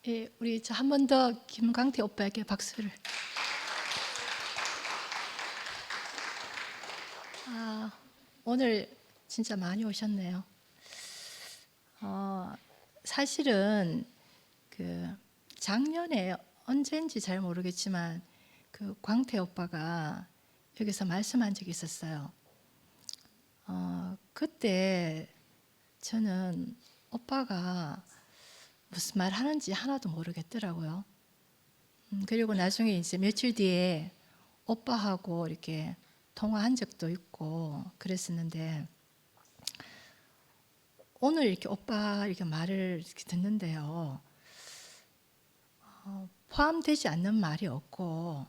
예, 우리 저 한 번 더 김광태 오빠에게 박수를. 오늘 진짜 많이 오셨네요. 사실은 그 작년에 언제인지 잘 모르겠지만 그 광태 오빠가 여기서 말씀한 적이 있었어요. 그때 저는 오빠가 무슨 말 하는지 하나도 모르겠더라고요. 그리고 나중에 이제 며칠 뒤에 오빠하고 이렇게 통화한 적도 있고 그랬었는데, 오늘 이렇게 오빠 이렇게 말을 이렇게 듣는데요, 포함되지 않는 말이 없고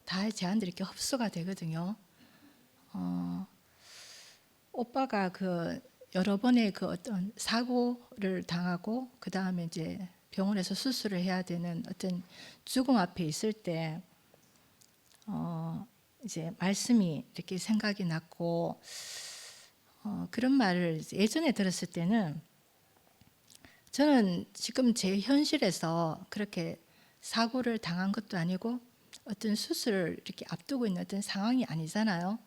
다 제 안에 이렇게 흡수가 되거든요. 오빠가 그 여러 번의 그 어떤 사고를 당하고 그 다음에 이제 병원에서 수술을 해야 되는 어떤 죽음 앞에 있을 때 이제 말씀이 이렇게 생각이 났고, 그런 말을 예전에 들었을 때는 저는 지금 제 현실에서 그렇게 사고를 당한 것도 아니고 어떤 수술을 이렇게 앞두고 있는 어떤 상황이 아니잖아요.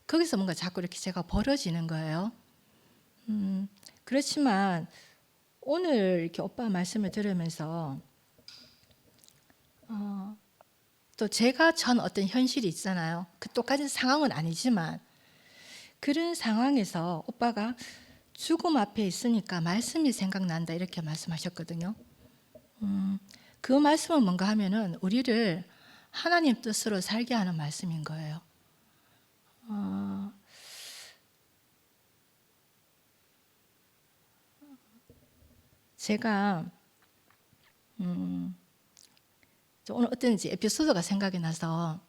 거기서 뭔가 자꾸 이렇게 제가 벌어지는 거예요. 그렇지만 오늘 이렇게 오빠 말씀을 들으면서 또 제가 전 어떤 현실이 있잖아요. 그 똑같은 상황은 아니지만 그런 상황에서 오빠가 죽음 앞에 있으니까 말씀이 생각난다 이렇게 말씀하셨거든요. 그 말씀은 뭔가 하면은 우리를 하나님 뜻으로 살게 하는 말씀인 거예요. 제가 오늘 어떤 에피소드가 생각이 나서,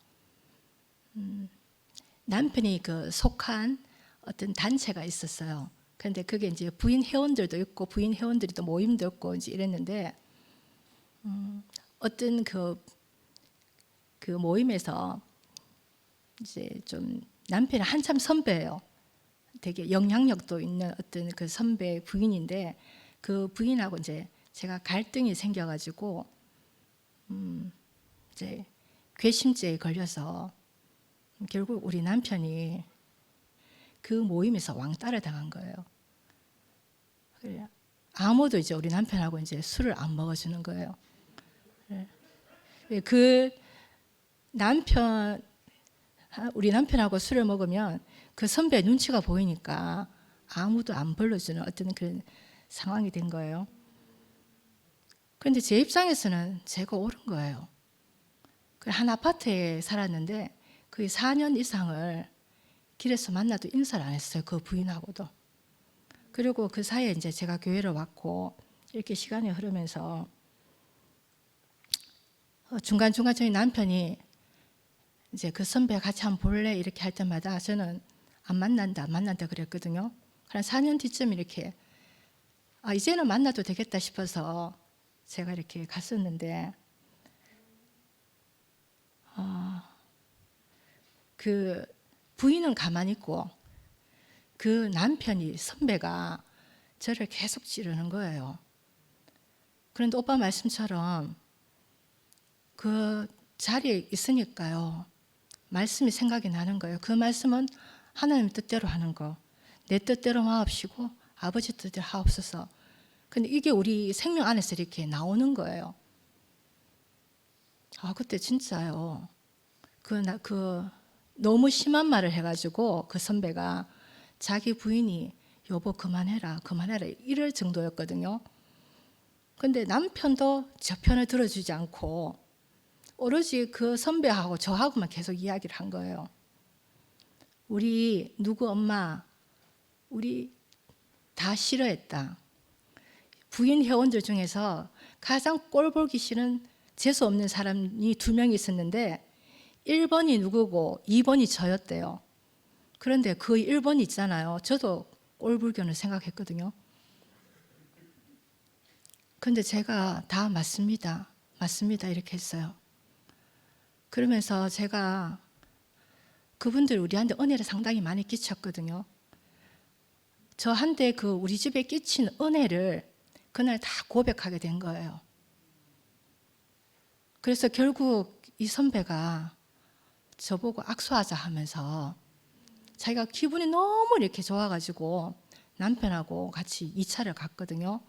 남편이 그 속한 어떤 단체가 있었어요. 그런데 그게 이제 부인 회원들도 있고 부인 회원들이 또 모임도 있고 이제 이랬는데, 어떤 그 모임에서 이제 좀 남편이 한참 선배예요. 되게 영향력도 있는 어떤 그 선배 부인인데, 그 부인하고 이제 제가 갈등이 생겨가지고 이제 괘씸죄에 걸려서 결국 우리 남편이 그 모임에서 왕따를 당한 거예요. 그래, 아무도 이제 우리 남편하고 이제 술을 안 먹어주는 거예요. 그 남편, 우리 남편하고 술을 먹으면 그 선배 눈치가 보이니까 아무도 안 불러주는 어떤 그런 상황이 된 거예요. 그런데 제 입장에서는 제가 옳은 거예요. 한 아파트에 살았는데 거의 4년 이상을 길에서 만나도 인사를 안 했어요. 그 부인하고도. 그리고 그 사이에 이제 제가 교회를 왔고 이렇게 시간이 흐르면서 중간중간 저희 남편이 이제 그 선배 같이 한번 볼래 이렇게 할 때마다 저는 안 만난다 그랬거든요. 한 4년 뒤쯤 이렇게 이제는 만나도 되겠다 싶어서 제가 이렇게 갔었는데, 그 부인은 가만히 있고 그 남편이, 선배가 저를 계속 찌르는 거예요. 그런데 오빠 말씀처럼 그 자리에 있으니까요, 말씀이 생각이 나는 거예요. 그 말씀은 하나님 뜻대로 하는 거, 내 뜻대로 마옵시고 아버지 뜻대로 하옵소서. 근데 이게 우리 생명 안에서 이렇게 나오는 거예요. 그때 진짜요, 그 너무 심한 말을 해가지고 그 선배가 자기 부인이 여보 그만해라 이럴 정도였거든요. 근데 남편도 저 편을 들어주지 않고 오로지 그 선배하고 저하고만 계속 이야기를 한 거예요. 우리 누구 엄마 우리 다 싫어했다. 부인 회원들 중에서 가장 꼴 보기 싫은 재수 없는 사람이 2명이 있었는데 1번이 누구고 2번이 저였대요. 그런데 그 1번이 있잖아요. 저도 꼴불견을 생각했거든요. 근데 제가 다 맞습니다 이렇게 했어요. 그러면서 제가 그분들 우리한테 은혜를 상당히 많이 끼쳤거든요. 저한테 그 우리 집에 끼친 은혜를 그날 다 고백하게 된 거예요. 그래서 결국 이 선배가 저보고 악수하자 하면서 자기가 기분이 너무 이렇게 좋아가지고 남편하고 같이 2차를 갔거든요.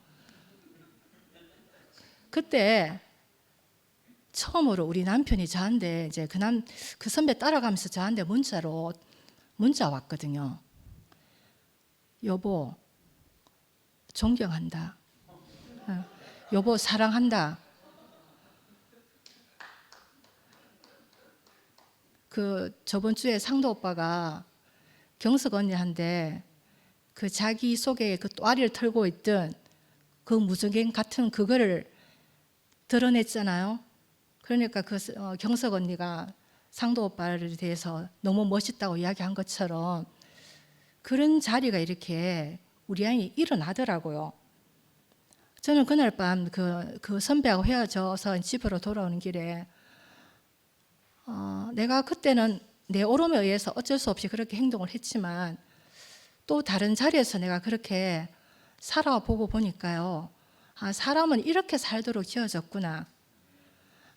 그때 처음으로 우리 남편이 저한테 이제 그 선배 따라가면서 저한테 문자 왔거든요. 여보, 존경한다. 여보, 사랑한다. 저번 주에 상도 오빠가 경석 언니한테 그 자기 속에 그 또아리를 털고 있던 그 무적행 같은 그거를 드러냈잖아요. 그러니까 경석 언니가 상도 오빠에 대해서 너무 멋있다고 이야기한 것처럼 그런 자리가 이렇게 우리 아이 일어나더라고요. 저는 그날 밤 그 선배하고 헤어져서 집으로 돌아오는 길에 내가 그때는 내 오름에 의해서 어쩔 수 없이 그렇게 행동을 했지만 또 다른 자리에서 내가 그렇게 살아보고 보니까요. 사람은 이렇게 살도록 지어졌구나.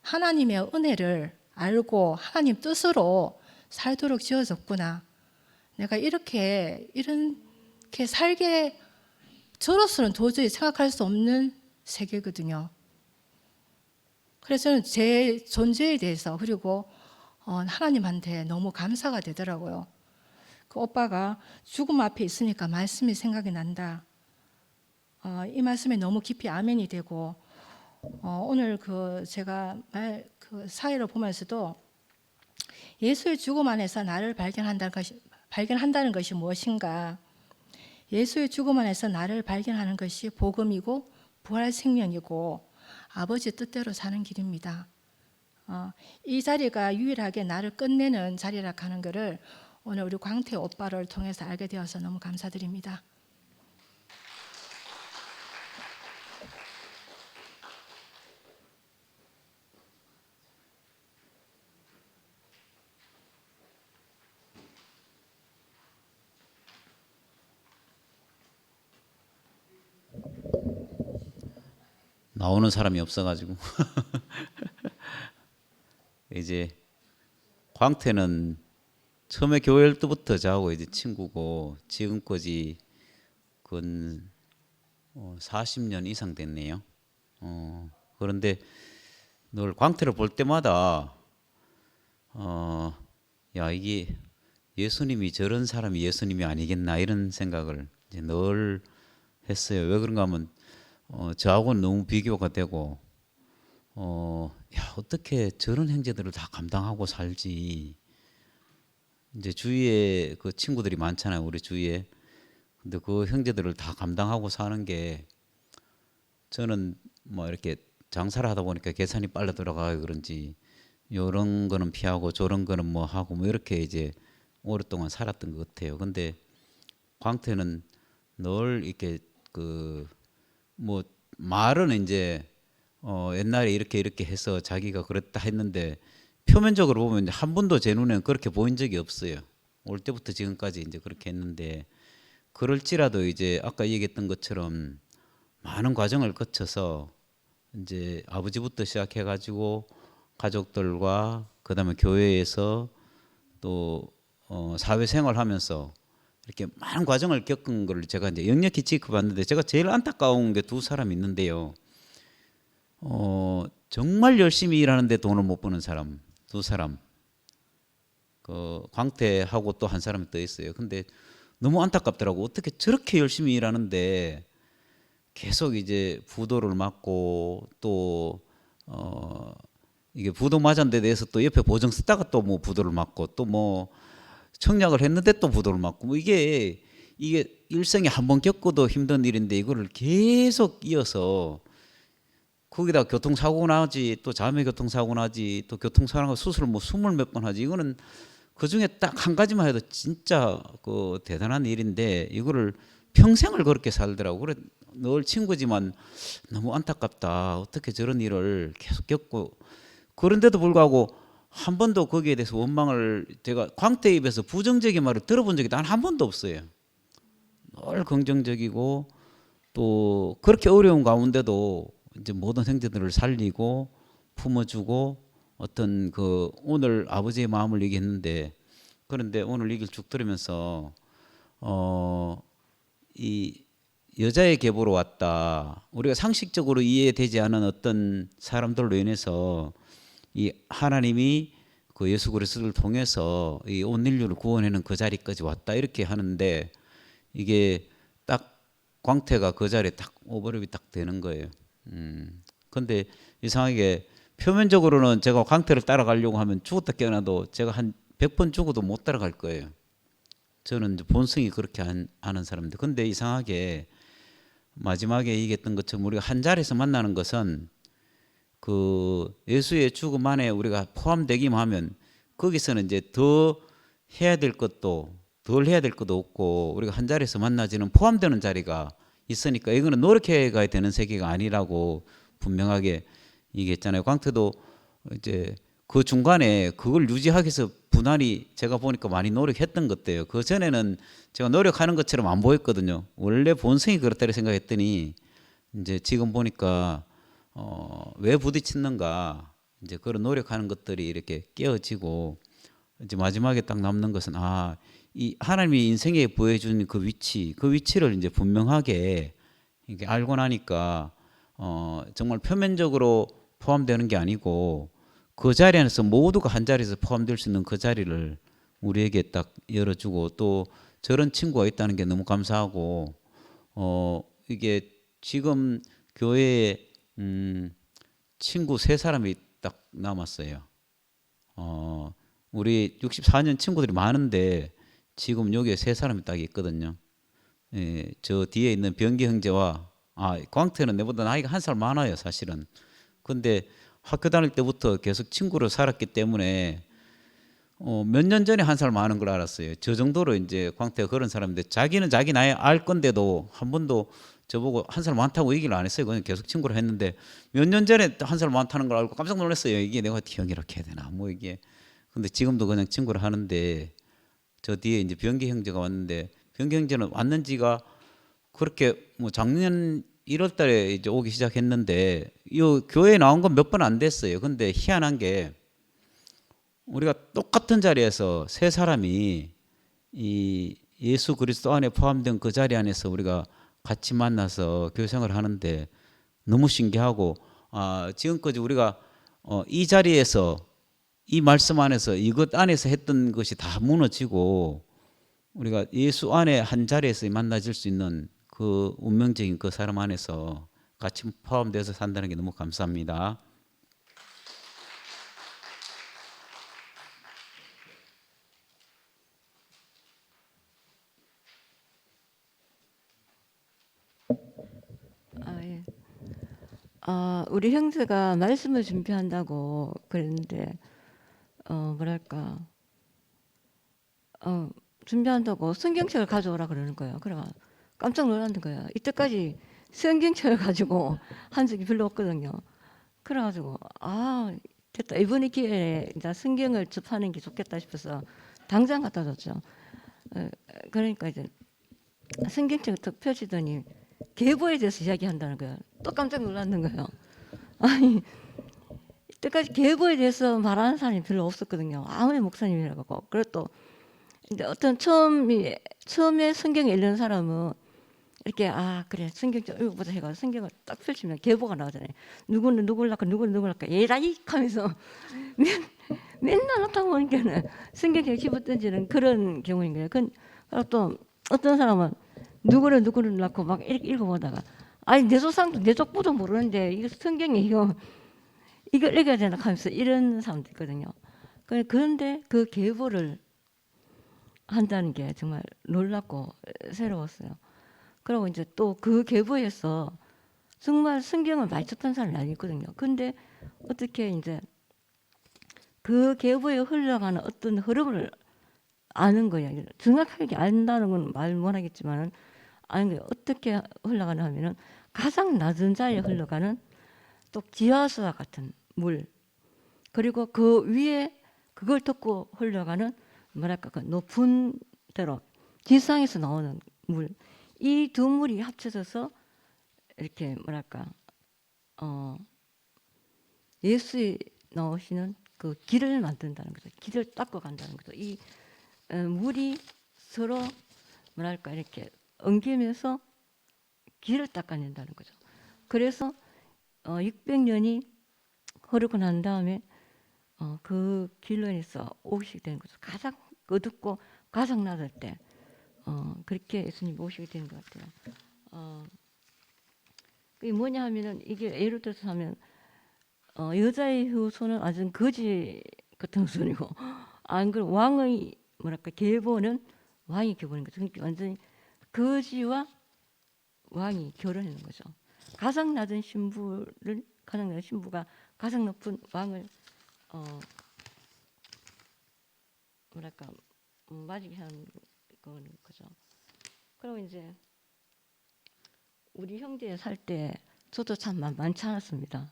하나님의 은혜를 알고 하나님 뜻으로 살도록 지어졌구나. 내가 이렇게 살게 저로서는 도저히 생각할 수 없는 세계거든요. 그래서 저는 제 존재에 대해서 그리고 하나님한테 너무 감사가 되더라고요. 그 오빠가 죽음 앞에 있으니까 말씀이 생각이 난다. 이 말씀에 너무 깊이 아멘이 되고 오늘 제가 사회를 보면서도 예수의 죽음 안에서 나를 발견한다는 것이 무엇인가? 예수의 죽음 안에서 나를 발견하는 것이 복음이고 부활 생명이고 아버지 뜻대로 사는 길입니다. 이 자리가 유일하게 나를 끝내는 자리라 하는 것을 오늘 우리 광태 오빠를 통해서 알게 되어서 너무 감사드립니다. 나오는 사람이 없어가지고 이제 광태는 처음에 교회 때부터 저하고 이제 친구고 지금까지 근 40년 이상 됐네요. 그런데 늘 광태를 볼 때마다 야 이게 예수님이 저런 사람이 예수님이 아니겠나 이런 생각을 이제 늘 했어요. 왜 그런가 하면 저하고는 너무 비교가 되고 야 어떻게 저런 행제들을 다 감당하고 살지. 이제 주위에 그 친구들이 많잖아요, 우리 주위에. 근데 그 형제들을 다 감당하고 사는 게 저는 뭐 이렇게 장사를 하다 보니까 계산이 빨리 들어가요 그런지 요런 거는 피하고 저런 거는 뭐 하고 뭐 이렇게 이제 오랫동안 살았던 것 같아요. 근데 광태는 늘 이렇게 뭐 말은 이제 옛날에 이렇게 해서 자기가 그랬다 했는데 표면적으로 보면 한 번도 제 눈에는 그렇게 보인 적이 없어요. 올 때부터 지금까지 이제 그렇게 했는데 그럴지라도 이제 아까 얘기했던 것처럼 많은 과정을 거쳐서 이제 아버지부터 시작해가지고 가족들과 그다음에 교회에서 또 사회생활하면서 이렇게 많은 과정을 겪은 걸 제가 이제 역력히 지켜봤는데 제가 제일 안타까운 게 두 사람이 있는데요. 정말 열심히 일하는데 돈을 못 버는 사람 두 사람. 광태하고 또 한 사람이 더 있어요. 근데 너무 안타깝더라고. 어떻게 저렇게 열심히 일하는데 계속 이제 부도를 맞고 또 이게 부도 맞은 데 대해서 또 옆에 보증 쓰다가 또 뭐 부도를 맞고 또 뭐 청약을 했는데 또 부도를 맞고 뭐 이게 일생에 한 번 겪어도 힘든 일인데 이거를 계속 이어서 거기다 교통사고 나지 또 자매 교통사고 나지 또 교통사고 수술 뭐 20몇 번 하지. 이거는 그중에 딱 한 가지만 해도 진짜 대단한 일인데 이거를 평생을 그렇게 살더라고. 그래 늘 친구지만 너무 안타깝다. 어떻게 저런 일을 계속 겪고 그런데도 불구하고 한 번도 거기에 대해서 원망을 제가 광태 입에서 부정적인 말을 들어본 적이 단 한 번도 없어요. 늘 긍정적이고 또 그렇게 어려운 가운데도 이제 모든 형제들을 살리고 품어주고 어떤 그 오늘 아버지의 마음을 얘기했는데 그런데 오늘 얘기를 쭉 들으면서 이 여자의 계보로 왔다. 우리가 상식적으로 이해되지 않은 어떤 사람들로 인해서 이 하나님이 그 예수 그리스도를 통해서 이 온 인류를 구원하는 그 자리까지 왔다 이렇게 하는데 이게 딱 광태가 그 자리에 딱 오버랩이 딱 되는 거예요. 근데 이상하게 표면적으로는 제가 광태를 따라가려고 하면 죽었다 깨어나도 제가 한 100번 죽어도 못 따라갈 거예요. 저는 이제 본성이 그렇게 하는 사람인데 근데 이상하게 마지막에 얘기했던 것처럼 우리가 한 자리에서 만나는 것은 그 예수의 죽음 안에 우리가 포함되기만 하면 거기서는 이제 더 해야 될 것도 덜 해야 될 것도 없고 우리가 한 자리에서 만나지는 포함되는 자리가 있으니까 이거는 노력해 가야 되는 세계가 아니라고 분명하게 얘기했잖아요. 광태도 이제 그 중간에 그걸 유지하기 위해서 분할이 제가 보니까 많이 노력했던 것 같아요. 그 전에는 제가 노력하는 것처럼 안 보였거든요. 원래 본성이 그렇다고 생각했더니 이제 지금 보니까 왜 부딪히는가 이제 그런 노력하는 것들이 이렇게 깨어지고 이제 마지막에 딱 남는 것은 이 하나님이 인생에 보여준 그 위치를 이제 분명하게 이렇게 알고 나니까 정말 표면적으로 포함되는 게 아니고 그 자리 안에서 모두가 한 자리에서 포함될 수 있는 그 자리를 우리에게 딱 열어주고 또 저런 친구가 있다는 게 너무 감사하고 이게 지금 교회에 친구 3사람이 딱 남았어요. 우리 64년 친구들이 많은데 지금 여기에 3사람이 딱 있거든요. 예, 저 뒤에 있는 병기 형제와 광태는 내보다 나이가 1살 많아요, 사실은. 근데 학교 다닐 때부터 계속 친구로 살았기 때문에 몇 년 전에 1살 많은 걸 알았어요. 저 정도로 이제 광태가 그런 사람인데 자기는 자기 나이 알 건데도 한 번도 저보고 1살 많다고 얘기를 안 했어요. 그냥 계속 친구로 했는데 몇 년 전에 1살 많다는 걸 알고 깜짝 놀랐어요. 이게 내가 형이라고 해야 되나 뭐 이게. 근데 지금도 그냥 친구를 하는데 저 뒤에 이제 병기 형제가 왔는데 병기 형제는 왔는지가 그렇게 뭐 작년 1월 달에 이제 오기 시작했는데 이 교회에 나온 건 몇 번 안 됐어요. 근데 희한한 게 우리가 똑같은 자리에서 3사람이 이 예수 그리스도 안에 포함된 그 자리 안에서 우리가 같이 만나서 교회 생활을 하는데 너무 신기하고 지금까지 우리가 이 자리에서 이 말씀 안에서 이것 안에서 했던 것이 다 무너지고 우리가 예수 안에 한 자리에서 만나질 수 있는 그 운명적인 그 사람 안에서 같이 포함돼서 산다는 게 너무 감사합니다. 예. 우리 형제가 말씀을 준비한다고 그랬는데 뭐랄까 준비한다고 성경책을 가져오라 그러는 거예요. 그래 깜짝 놀랐는 거예요. 이때까지 성경책을 가지고 한 적이 별로 없거든요. 그래가지고 됐다, 이번 기회에 이제 성경을 접하는 게 좋겠다 싶어서 당장 갖다 줬죠. 그러니까 이제 성경책을 딱 펴지더니 계보에 대해서 이야기한다는 거예요. 또 깜짝 놀랐는 거예요. 아니, 이때까지 계보에 대해서 말하는 사람이 별로 없었거든요. 아무리 목사님이라고. 그리고 또 이제 어떤 처음에 성경에 읽는 사람은 이렇게 그래 성경 좀 읽어보자 해가 성경을 딱 펼치면 계보가 나오잖아요. 누구는 누굴 낳고 누구는 누굴 낳고 에라이 하면서 맨날 나타나 보니까는 성경에 집어 던지는 그런 경우인 거예요. 그리고 또 어떤 사람은 누구를 낳고 막 읽어보다가 내 조상도 내 족보도 모르는데 이거 성경에 이걸 읽어야 되나 하면서 이런 사람도 있거든요. 그런데 그 계보를 한다는 게 정말 놀랍고 새로웠어요. 그리고 이제 또 그 계보에서 정말 성경을 많이 접한 사람이 아니거든요. 근데 어떻게 이제 그 계보에 흘러가는 어떤 흐름을 아는 거예요. 정확하게 안다는 건 말 못하겠지만은 아는 거예요. 어떻게 흘러가나 하면은 가장 낮은 자리에 흘러가는 또 기하수와 같은 물, 그리고 그 위에 그걸 덮고 흘러가는 뭐랄까 그 높은 대로 지상에서 나오는 물, 이 두 물이 합쳐져서 이렇게 뭐랄까 예수에 나오시는 그 길을 만든다는 거죠. 길을 닦고 간다는 거죠. 이 물이 서로 뭐랄까 이렇게 엉기면서 길을 닦아낸다는 거죠. 그래서 600년이 흐르고 난 다음에 그 길로 인해서 오시게 되는 거죠. 가장 어둡고 가장 낮을 때 그렇게 예수님이 오시게 되는 것 같아요. 그게 뭐냐 하면은 이게 예를 들어서 하면 여자의 후손은 아주 거지 같은 후손이고 안 그럼 왕의 뭐랄까 계보는 왕이 계보는 거죠. 그러니까 완전히 거지와 왕이 결혼하는 거죠. 가장 낮은 신부가 가장 높은 왕을 뭐랄까 맞이게 하는 거죠. 그리고 이제 우리 형제 살 때 저도 참 많지 않았습니다.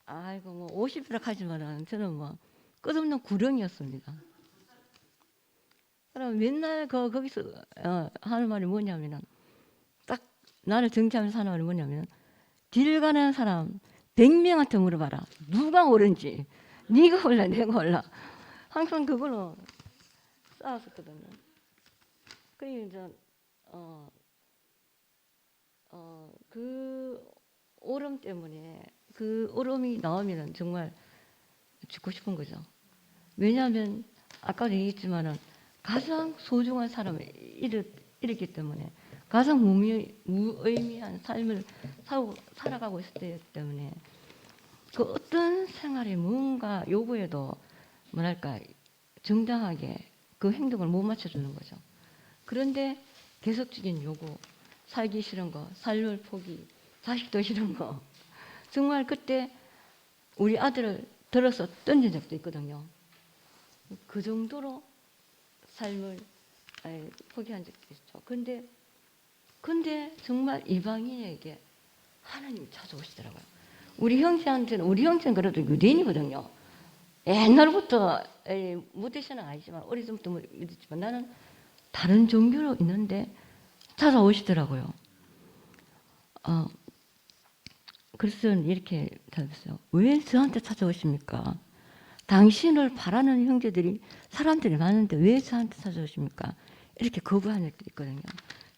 아이고 뭐 50이라 하지만은 저는 뭐 끝없는 구렁이었습니다. 그럼 맨날 거기서 하는 말이 뭐냐면은 딱 나를 정치하면서 하는 말이 뭐냐면 길 가는 사람 100명한테 물어봐라. 누가 옳은지. 네가 올라 내가 올라. 항상 그걸로 싸웠었거든요. 그리고 이제 그 오름 때문에 그 오름이 나오면은 정말 죽고 싶은 거죠. 왜냐하면 아까도 얘기했지만은 가장 소중한 사람을 잃었기 때문에 가장 무의미한 삶을 살아가고 있을 때이기 때문에 그 어떤 생활에 뭔가 요구에도 뭐랄까 정당하게 그 행동을 못 맞춰주는 거죠. 그런데 계속적인 요구, 살기 싫은 거, 삶을 포기, 자식도 싫은 거 정말 그때 우리 아들을 들어서 던진 적도 있거든요. 그 정도로 삶을 포기한 적도 있죠. 근데 정말 이방인에게 하나님이 찾아오시더라고요. 우리 형제는 그래도 유대인이거든요. 옛날부터 무대신은 아니지만 오래전부터 믿었지만 나는 다른 종교로 있는데 찾아오시더라고요. 그래서 저는 이렇게 답했어요. 왜 저한테 찾아오십니까? 당신을 바라는 형제들이 사람들이 많은데 왜 저한테 찾아오십니까? 이렇게 거부한 적도 있거든요.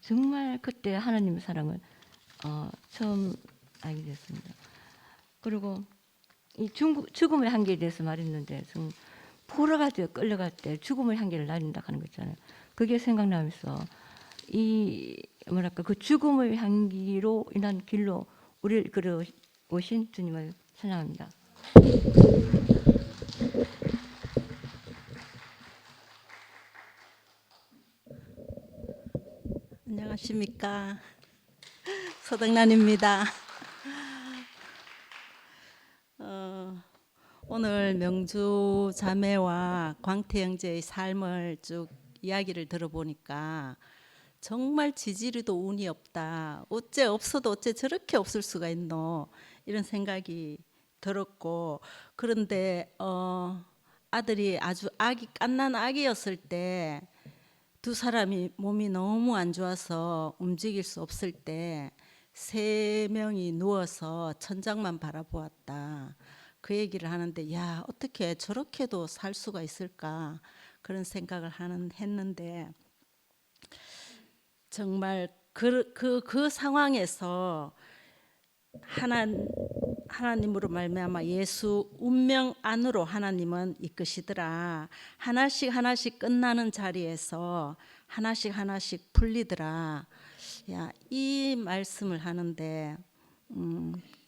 정말 그때 하나님의 사랑을 처음 알게 됐습니다. 그리고 이 죽음의 한계에 대해서 말했는데 보러 가지고 끌려갈 때 죽음의 한계를 날린다 하는 거 있잖아요. 그게 생각나면서 이 뭐랄까 그 죽음의 향기로 인한 길로 우리를 이끌어 오신 주님을 찬양합니다. 안녕하십니까. 서덕란입니다. 오늘 명주 자매와 광태 형제의 삶을 쭉 이야기를 들어보니까 정말 지지리도 운이 없다. 어째 없어도 어째 저렇게 없을 수가 있노. 이런 생각이 들었고, 그런데 아들이 아주 갓난 아기였을 때 두 사람이 몸이 너무 안 좋아서 움직일 수 없을 때 3명이 누워서 천장만 바라보았다. 그 얘기를 하는데 야 어떻게 저렇게도 살 수가 있을까 그런 생각을 했는데 정말 그 상황에서 하나님으로 말미암아 예수 운명 안으로 하나님은 이끄시더라. 하나씩 끝나는 자리에서 하나씩 풀리더라. 야, 이 말씀을 하는데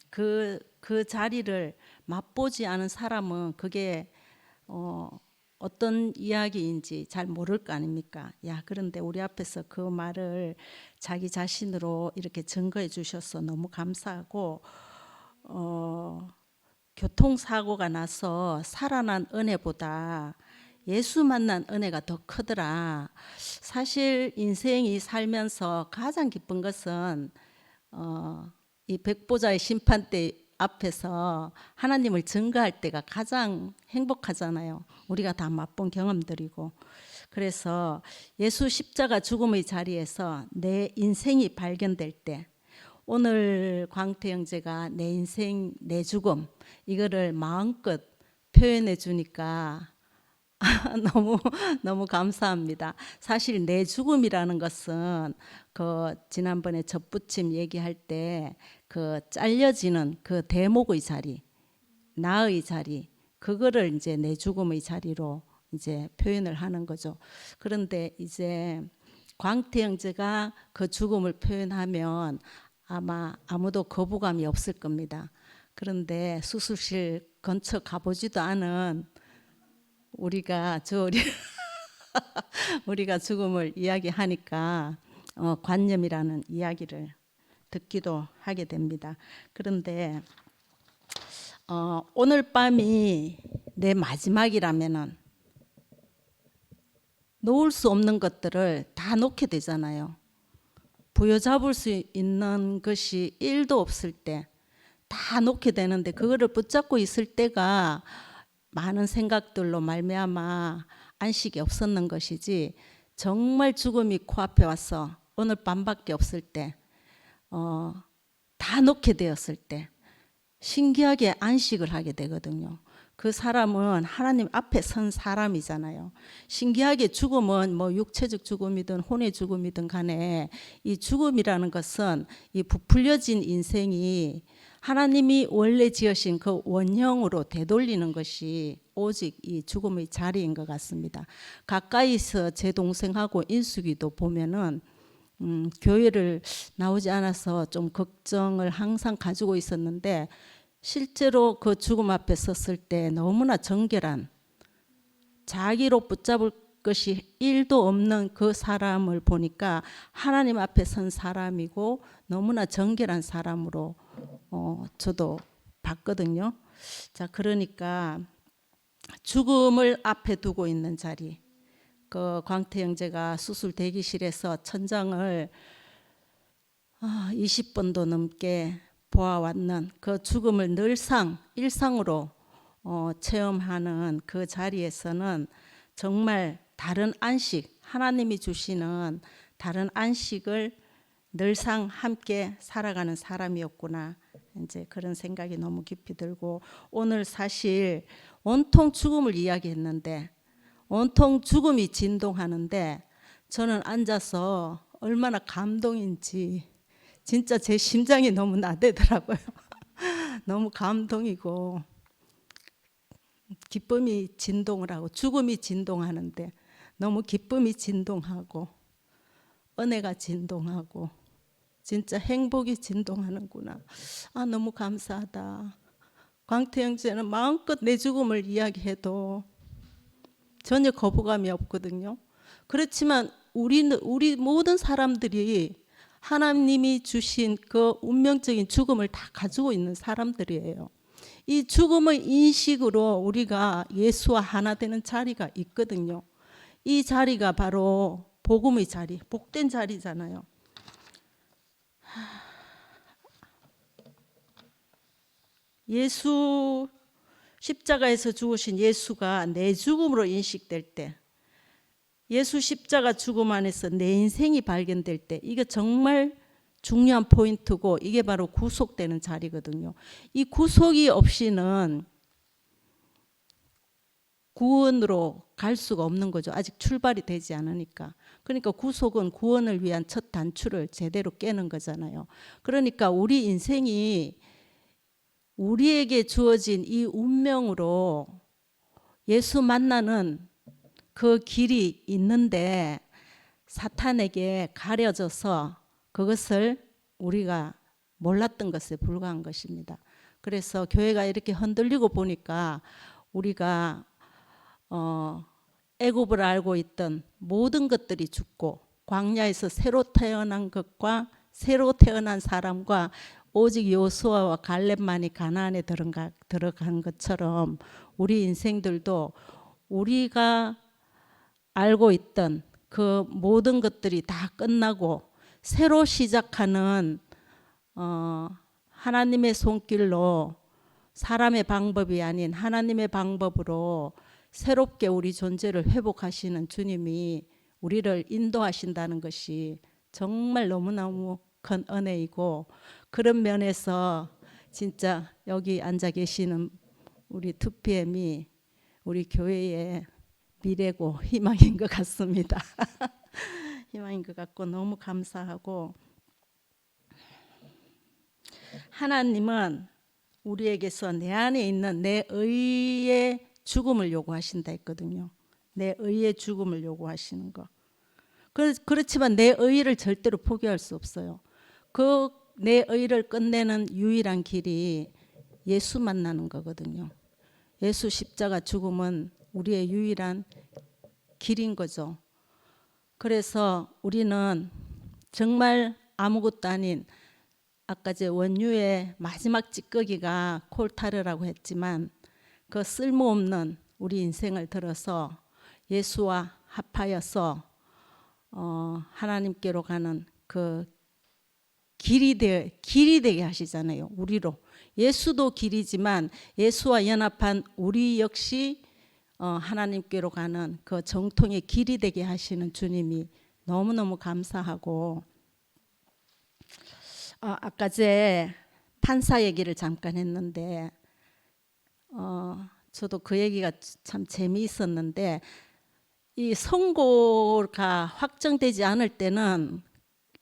그 자리를 맛보지 않은 사람은 그게 어떤 이야기인지 잘 모를 거 아닙니까? 야, 그런데 우리 앞에서 그 말을 자기 자신으로 이렇게 증거해 주셔서 너무 감사하고 교통사고가 나서 살아난 은혜보다 예수 만난 은혜가 더 크더라. 사실 인생이 살면서 가장 기쁜 것은 이 백보자의 심판대 앞에서 하나님을 증거할 때가 가장 행복하잖아요. 우리가 다 맛본 경험들이고. 그래서 예수 십자가 죽음의 자리에서 내 인생이 발견될 때 오늘 광태 형제가 내 인생, 내 죽음 이거를 마음껏 표현해 주니까 너무 감사합니다. 사실 내 죽음이라는 것은 그 지난번에 접붙임 얘기할 때 그 잘려지는 그 대목의 자리, 나의 자리, 그거를 이제 내 죽음의 자리로 이제 표현을 하는 거죠. 그런데 이제 광태 형제가 그 죽음을 표현하면 아마 아무도 거부감이 없을 겁니다. 그런데 수술실 근처 가보지도 않은 우리가 우리가 죽음을 이야기하니까 관념이라는 이야기를 듣기도 하게 됩니다. 그런데 오늘 밤이 내 마지막이라면은 놓을 수 없는 것들을 다 놓게 되잖아요. 부여잡을 수 있는 것이 1도 없을 때 다 놓게 되는데 그거를 붙잡고 있을 때가 많은 생각들로 말미암아 안식이 없었는 것이지, 정말 죽음이 코앞에 와서 오늘 밤밖에 없을 때 다 놓게 되었을 때 신기하게 안식을 하게 되거든요. 그 사람은 하나님 앞에 선 사람이잖아요. 신기하게 죽음은 뭐 육체적 죽음이든 혼의 죽음이든 간에 이 죽음이라는 것은 이 부풀려진 인생이 하나님이 원래 지으신 그 원형으로 되돌리는 것이 오직 이 죽음의 자리인 것 같습니다. 가까이서 제 동생하고 인숙이도 보면은 교회를 나오지 않아서 좀 걱정을 항상 가지고 있었는데, 실제로 그 죽음 앞에 섰을 때 너무나 정결한, 자기로 붙잡을 것이 1도 없는 그 사람을 보니까 하나님 앞에 선 사람이고 너무나 정결한 사람으로 저도 봤거든요. 자, 그러니까 죽음을 앞에 두고 있는 자리, 그 광태 형제가 수술 대기실에서 천장을 20번도 넘게 보아왔는 그 죽음을 늘상 일상으로 체험하는 그 자리에서는 정말 다른 안식, 하나님이 주시는 다른 안식을 늘상 함께 살아가는 사람이었구나, 이제 그런 생각이 너무 깊이 들고, 오늘 사실 온통 죽음을 이야기했는데 온통 죽음이 진동하는데 저는 앉아서 얼마나 감동인지 진짜 제 심장이 너무 나대더라고요. 너무 감동이고 기쁨이 진동을 하고, 죽음이 진동하는데 너무 기쁨이 진동하고 은혜가 진동하고 진짜 행복이 진동하는구나. 너무 감사하다. 광태 형제는 마음껏 내 죽음을 이야기해도 전혀 거부감이 없거든요. 그렇지만 우리 모든 사람들이 하나님이 주신 그 운명적인 죽음을 다 가지고 있는 사람들이에요. 이 죽음의 인식으로 우리가 예수와 하나 되는 자리가 있거든요. 이 자리가 바로 복음의 자리, 복된 자리잖아요. 예수 십자가에서 죽으신 예수가 내 죽음으로 인식될 때, 예수 십자가 죽음 안에서 내 인생이 발견될 때, 이게 정말 중요한 포인트고 이게 바로 구속되는 자리거든요. 이 구속이 없이는 구원으로 갈 수가 없는 거죠. 아직 출발이 되지 않으니까. 그러니까 구속은 구원을 위한 첫 단추를 제대로 깨는 거잖아요. 그러니까 우리 인생이 우리에게 주어진 이 운명으로 예수 만나는 그 길이 있는데 사탄에게 가려져서 그것을 우리가 몰랐던 것에 불과한 것입니다. 그래서 교회가 이렇게 흔들리고 보니까 우리가 애굽을 알고 있던 모든 것들이 죽고 광야에서 새로 태어난 것과 새로 태어난 사람과 오직 여호수아와 갈렙만이 가나안에 들어간 것처럼 우리 인생들도 우리가 알고 있던 그 모든 것들이 다 끝나고 새로 시작하는 하나님의 손길로, 사람의 방법이 아닌 하나님의 방법으로 새롭게 우리 존재를 회복하시는 주님이 우리를 인도하신다는 것이 정말 너무너무 큰 은혜이고, 그런 면에서 진짜 여기 앉아 계시는 우리 2PM이 우리 교회의 미래고 희망인 것 같습니다. 희망인 것 같고 너무 감사하고, 하나님은 우리에게서 내 안에 있는 내 의의 죽음을 요구하신다 했거든요. 내 의의 죽음을 요구하시는 거. 그렇지만 내 의를 절대로 포기할 수 없어요. 그 내 의를 끝내는 유일한 길이 예수 만나는 거거든요. 예수 십자가 죽음은 우리의 유일한 길인 거죠. 그래서 우리는 정말 아무것도 아닌, 아까 제 원유의 마지막 찌꺼기가 콜타르라고 했지만, 그 쓸모없는 우리 인생을 들어서 예수와 합하여서 하나님께로 가는 그 길이 되게 하시잖아요. 우리로. 예수도 길이지만 예수와 연합한 우리 역시 하나님께로 가는 그 정통의 길이 되게 하시는 주님이 너무너무 감사하고, 아까 제 판사 얘기를 잠깐 했는데 저도 그 얘기가 참 재미있었는데, 이 선고가 확정되지 않을 때는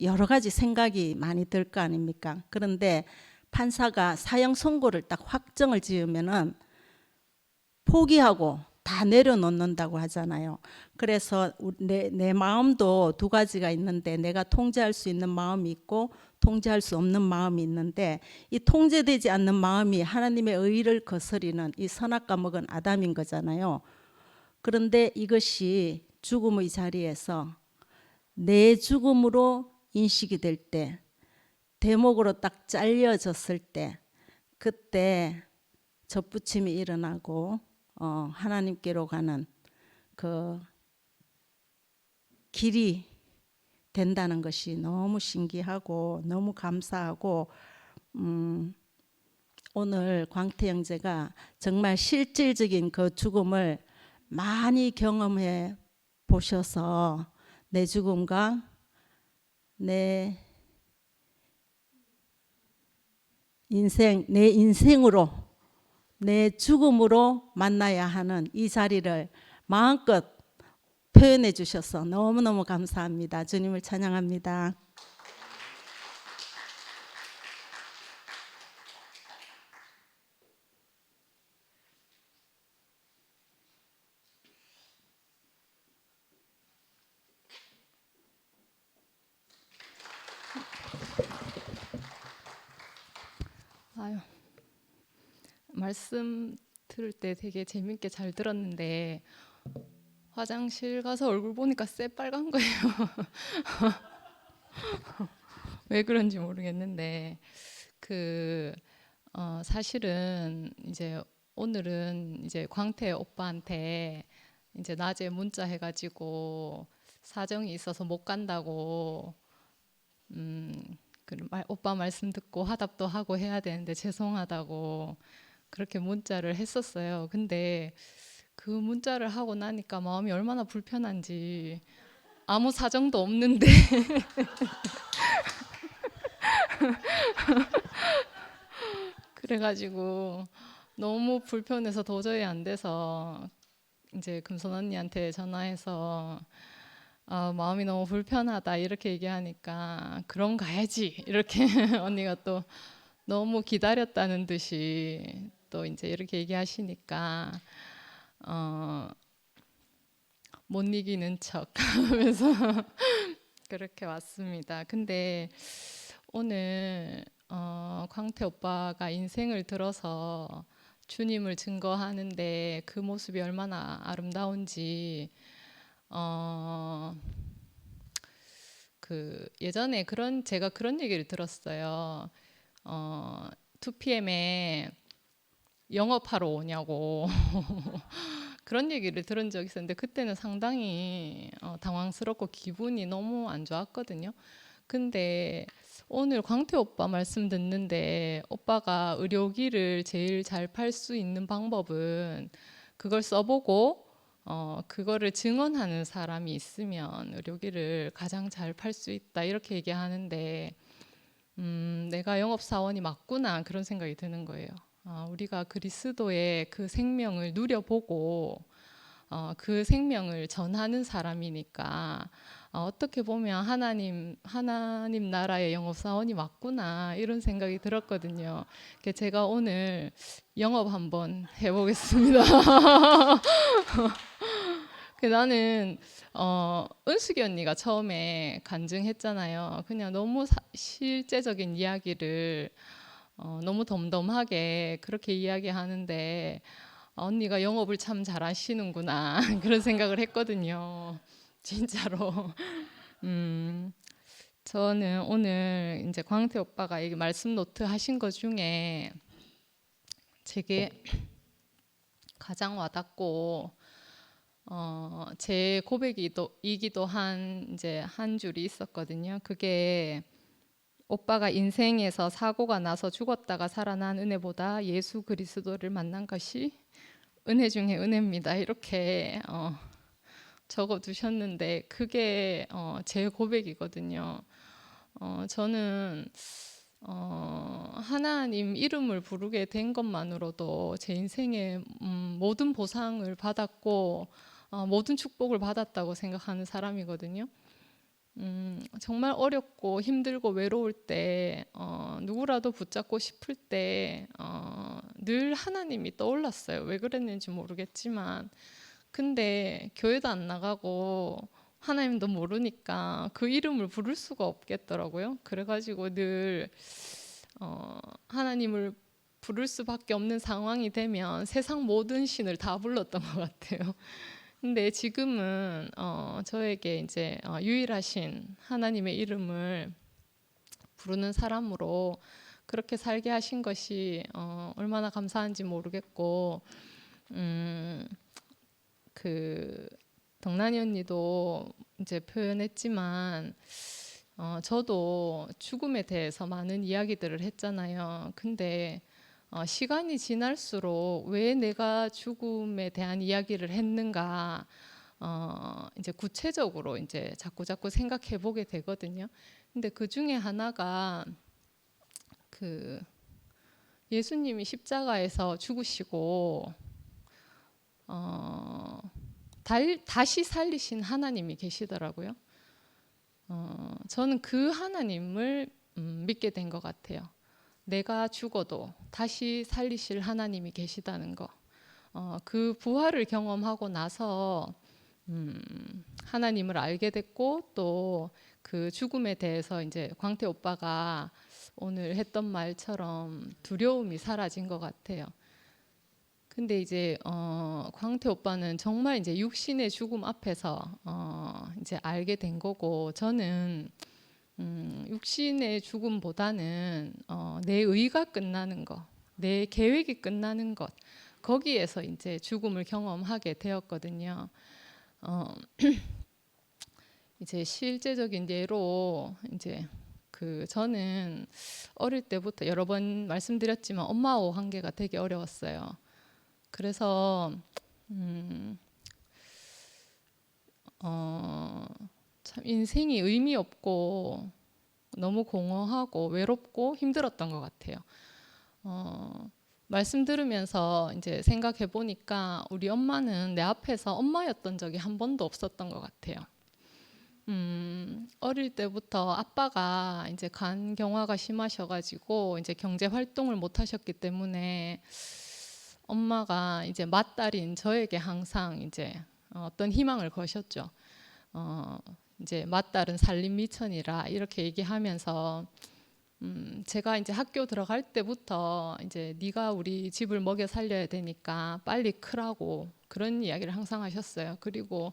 여러 가지 생각이 많이 들 거 아닙니까? 그런데 판사가 사형 선고를 딱 확정을 지으면은 포기하고 다 내려놓는다고 하잖아요. 그래서 내 마음도 두 가지가 있는데, 내가 통제할 수 있는 마음이 있고 통제할 수 없는 마음이 있는데, 이 통제되지 않는 마음이 하나님의 의를 거스리는 이 선악과 먹은 아담인 거잖아요. 그런데 이것이 죽음의 자리에서 내 죽음으로 인식이 될 때, 대목으로 딱 잘려졌을 때, 그때 접붙임이 일어나고 하나님께로 가는 그 길이 된다는 것이 너무 신기하고 너무 감사하고, 오늘 광태 형제가 정말 실질적인 그 죽음을 많이 경험해 보셔서 내 죽음과 내 인생으로, 내 죽음으로 만나야 하는 이 자리를 마음껏 표현해 주셔서 너무너무 감사합니다. 주님을 찬양합니다. 아유, 말씀 들을 때 되게 재밌게 잘 들었는데 화장실 가서 얼굴 보니까 새빨간 거예요. 왜 그런지 모르겠는데 사실은 이제 오늘은 이제 광태 오빠한테 이제 낮에 문자 해가지고 사정이 있어서 못 간다고 오빠 말씀 듣고 화답도 하고 해야 되는데 죄송하다고 그렇게 문자를 했었어요. 근데 그 문자를 하고 나니까 마음이 얼마나 불편한지, 아무 사정도 없는데 그래가지고 너무 불편해서 도저히 안 돼서 이제 금손 언니한테 전화해서 마음이 너무 불편하다 이렇게 얘기하니까 그럼 가야지 이렇게 언니가 또 너무 기다렸다는 듯이 또 이제 이렇게 얘기하시니까 못 이기는 척 하면서 그렇게 왔습니다. 근데 오늘 광태 오빠가 인생을 들어서 주님을 증거하는데 그 모습이 얼마나 아름다운지 예전에 제가 그런 얘기를 들었어요. 2PM에 영업하러 오냐고 그런 얘기를 들은 적이 있었는데, 그때는 상당히 당황스럽고 기분이 너무 안 좋았거든요. 근데 오늘 광태 오빠 말씀 듣는데, 오빠가 의료기를 제일 잘 팔 수 있는 방법은 그걸 써보고 그거를 증언하는 사람이 있으면 의료기를 가장 잘 팔 수 있다 이렇게 얘기하는데 내가 영업사원이 맞구나 그런 생각이 드는 거예요. 우리가 그리스도의 그 생명을 누려보고 그 생명을 전하는 사람이니까 어떻게 보면 하나님 나라의 영업사원이 맞구나 이런 생각이 들었거든요. 그래서 제가 오늘 영업 한번 해보겠습니다. 나는 은숙이 언니가 처음에 간증했잖아요. 그냥 너무 실제적인 이야기를 너무 덤덤하게 그렇게 이야기하는데 언니가 영업을 참 잘하시는구나 그런 생각을 했거든요. 진짜로. 저는 오늘 이제 광태 오빠가 이 말씀 노트 하신 것 중에 제게 가장 와닿고 제 고백이기도 한 이제 한 줄이 있었거든요. 그게 오빠가 인생에서 사고가 나서 죽었다가 살아난 은혜보다 예수 그리스도를 만난 것이 은혜 중에 은혜입니다. 이렇게 적어 두셨는데 그게 제 고백이거든요. 저는 하나님 이름을 부르게 된 것만으로도 제 인생의 모든 보상을 받았고 모든 축복을 받았다고 생각하는 사람이거든요. 정말 어렵고 힘들고 외로울 때 누구라도 붙잡고 싶을 때 늘 하나님이 떠올랐어요. 왜 그랬는지 모르겠지만 근데 교회도 안 나가고 하나님도 모르니까 그 이름을 부를 수가 없겠더라고요. 그래가지고 늘 하나님을 부를 수밖에 없는 상황이 되면 세상 모든 신을 다 불렀던 것 같아요. 근데 지금은 저에게 이제 유일하신 하나님의 이름을 부르는 사람으로 그렇게 살게 하신 것이 얼마나 감사한지 모르겠고 그 덕란이 언니도 이제 표현했지만 저도 죽음에 대해서 많은 이야기들을 했잖아요. 근데 시간이 지날수록 왜 내가 죽음에 대한 이야기를 했는가 이제 구체적으로 이제 자꾸 생각해 보게 되거든요. 근데 그 중에 하나가 그 예수님이 십자가에서 죽으시고 다시 살리신 하나님이 계시더라고요. 저는 그 하나님을 믿게 된 것 같아요. 내가 죽어도 다시 살리실 하나님이 계시다는 거. 그 부활을 경험하고 나서 하나님을 알게 됐고 또 그 죽음에 대해서 이제 광태 오빠가 오늘 했던 말처럼 두려움이 사라진 것 같아요. 근데 이제 광태 오빠는 정말 이제 육신의 죽음 앞에서 이제 알게 된 거고 저는 육신의 죽음보다는 내 의가 끝나는 것, 내 계획이 끝나는 것 거기에서 이제 죽음을 경험하게 되었거든요. 이제 실제적인 예로 이제 저는 어릴 때부터 여러 번 말씀드렸지만 엄마와 관계가 되게 어려웠어요. 그래서 참 인생이 의미 없고 너무 공허하고 외롭고 힘들었던 것 같아요. 말씀 들으면서 이제 생각해 보니까 우리 엄마는 내 앞에서 엄마였던 적이 한 번도 없었던 것 같아요. 어릴 때부터 아빠가 이제 간경화가 심하셔가지고 이제 경제 활동을 못 하셨기 때문에 엄마가 이제 맏딸인 저에게 항상 이제 어떤 희망을 거셨죠. 이제 맏딸은 살림 미천이라 이렇게 얘기하면서 제가 이제 학교 들어갈 때부터 이제 네가 우리 집을 먹여 살려야 되니까 빨리 크라고 그런 이야기를 항상 하셨어요. 그리고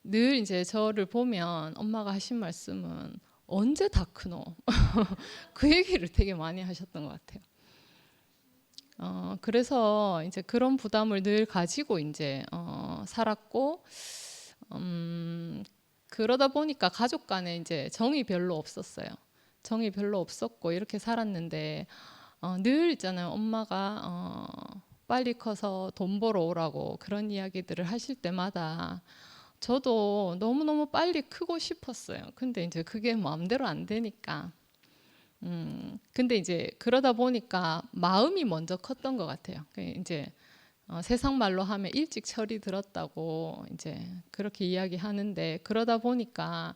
늘 이제 저를 보면 엄마가 하신 말씀은 언제 다 크노? 그 얘기를 되게 많이 하셨던 것 같아요. 그래서 이제 그런 부담을 늘 가지고 이제 살았고 그러다 보니까 가족 간에 이제 정이 별로 없었어요. 정이 별로 없었고 이렇게 살았는데 늘 있잖아요. 엄마가 빨리 커서 돈 벌어 오라고 그런 이야기들을 하실 때마다 저도 너무너무 빨리 크고 싶었어요. 근데 이제 그게 마음대로 안 되니까. 근데 이제 그러다 보니까 마음이 먼저 컸던 것 같아요. 이제 세상 말로 하면 일찍 철이 들었다고 이제 그렇게 이야기하는데, 그러다 보니까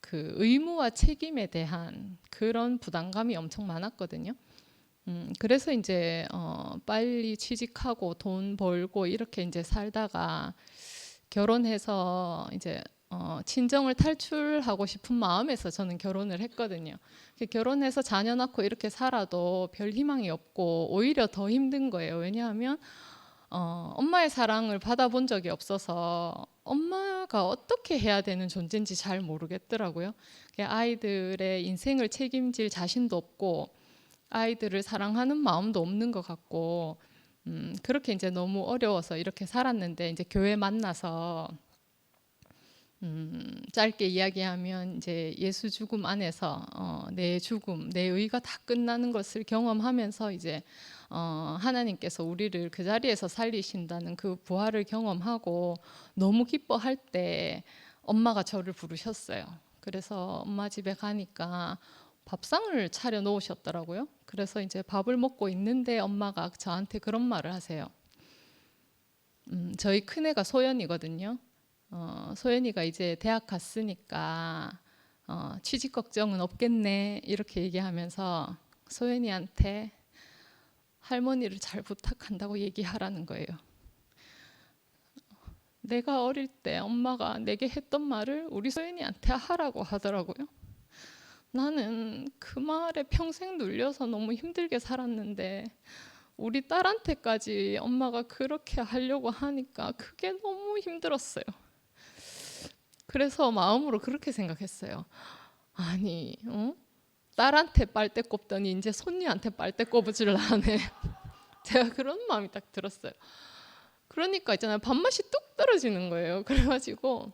그 의무와 책임에 대한 그런 부담감이 엄청 많았거든요. 그래서 이제 빨리 취직하고 돈 벌고 이렇게 이제 살다가 결혼해서 이제 친정을 탈출하고 싶은 마음에서 저는 결혼을 했거든요. 결혼해서 자녀 낳고 이렇게 살아도 별 희망이 없고 오히려 더 힘든 거예요. 왜냐하면 엄마의 사랑을 받아본 적이 없어서 엄마가 어떻게 해야 되는 존재인지 잘 모르겠더라고요. 아이들의 인생을 책임질 자신도 없고 아이들을 사랑하는 마음도 없는 것 같고, 그렇게 이제 너무 어려워서 이렇게 살았는데, 이제 교회 만나서 짧게 이야기하면 이제 예수 죽음 안에서 내 죽음, 내 의가 다 끝나는 것을 경험하면서 이제 하나님께서 우리를 그 자리에서 살리신다는 그 부활을 경험하고 너무 기뻐할 때 엄마가 저를 부르셨어요. 그래서 엄마 집에 가니까 밥상을 차려 놓으셨더라고요. 그래서 이제 밥을 먹고 있는데 엄마가 저한테 그런 말을 하세요. 저희 큰애가 소연이거든요. 소연이가 이제 대학 갔으니까 취직 걱정은 없겠네 이렇게 얘기하면서 소연이한테 할머니를 잘 부탁한다고 얘기하라는 거예요. 내가 어릴 때 엄마가 내게 했던 말을 우리 소연이한테 하라고 하더라고요. 나는 그 말에 평생 눌려서 너무 힘들게 살았는데 우리 딸한테까지 엄마가 그렇게 하려고 하니까 그게 너무 힘들었어요. 그래서 마음으로 그렇게 생각했어요. 아니, 딸한테 빨대 꼽더니 이제 손녀한테 빨대 꼽으질 않네. 제가 그런 마음이 딱 들었어요. 그러니까 있잖아요, 밥맛이 뚝 떨어지는 거예요. 그래가지고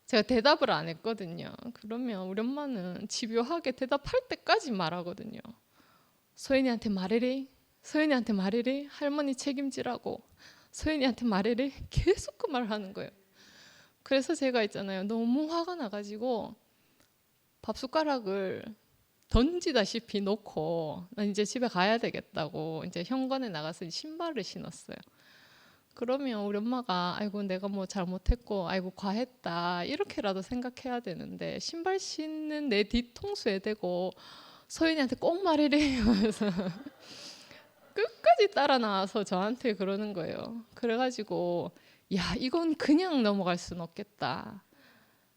제가 대답을 안 했거든요. 그러면 우리 엄마는 집요하게 대답할 때까지 말하거든요. 소연이한테 말해리, 소연이한테 말해리, 할머니 책임지라고, 소연이한테 말해리, 계속 그 말을 하는 거예요. 그래서 제가 있잖아요, 너무 화가 나가지고 밥 숟가락을 던지다시피 놓고 난 이제 집에 가야 되겠다고 이제 현관에 나가서 신발을 신었어요. 그러면 우리 엄마가 아이고 내가 뭐 잘못했고 아이고 과했다 이렇게라도 생각해야 되는데, 신발 신는 내 뒤통수에 대고 소연이한테 꼭 말해래 하면서 끝까지 따라 나와서 저한테 그러는 거예요. 그래가지고 야, 이건 그냥 넘어갈 수는 없겠다.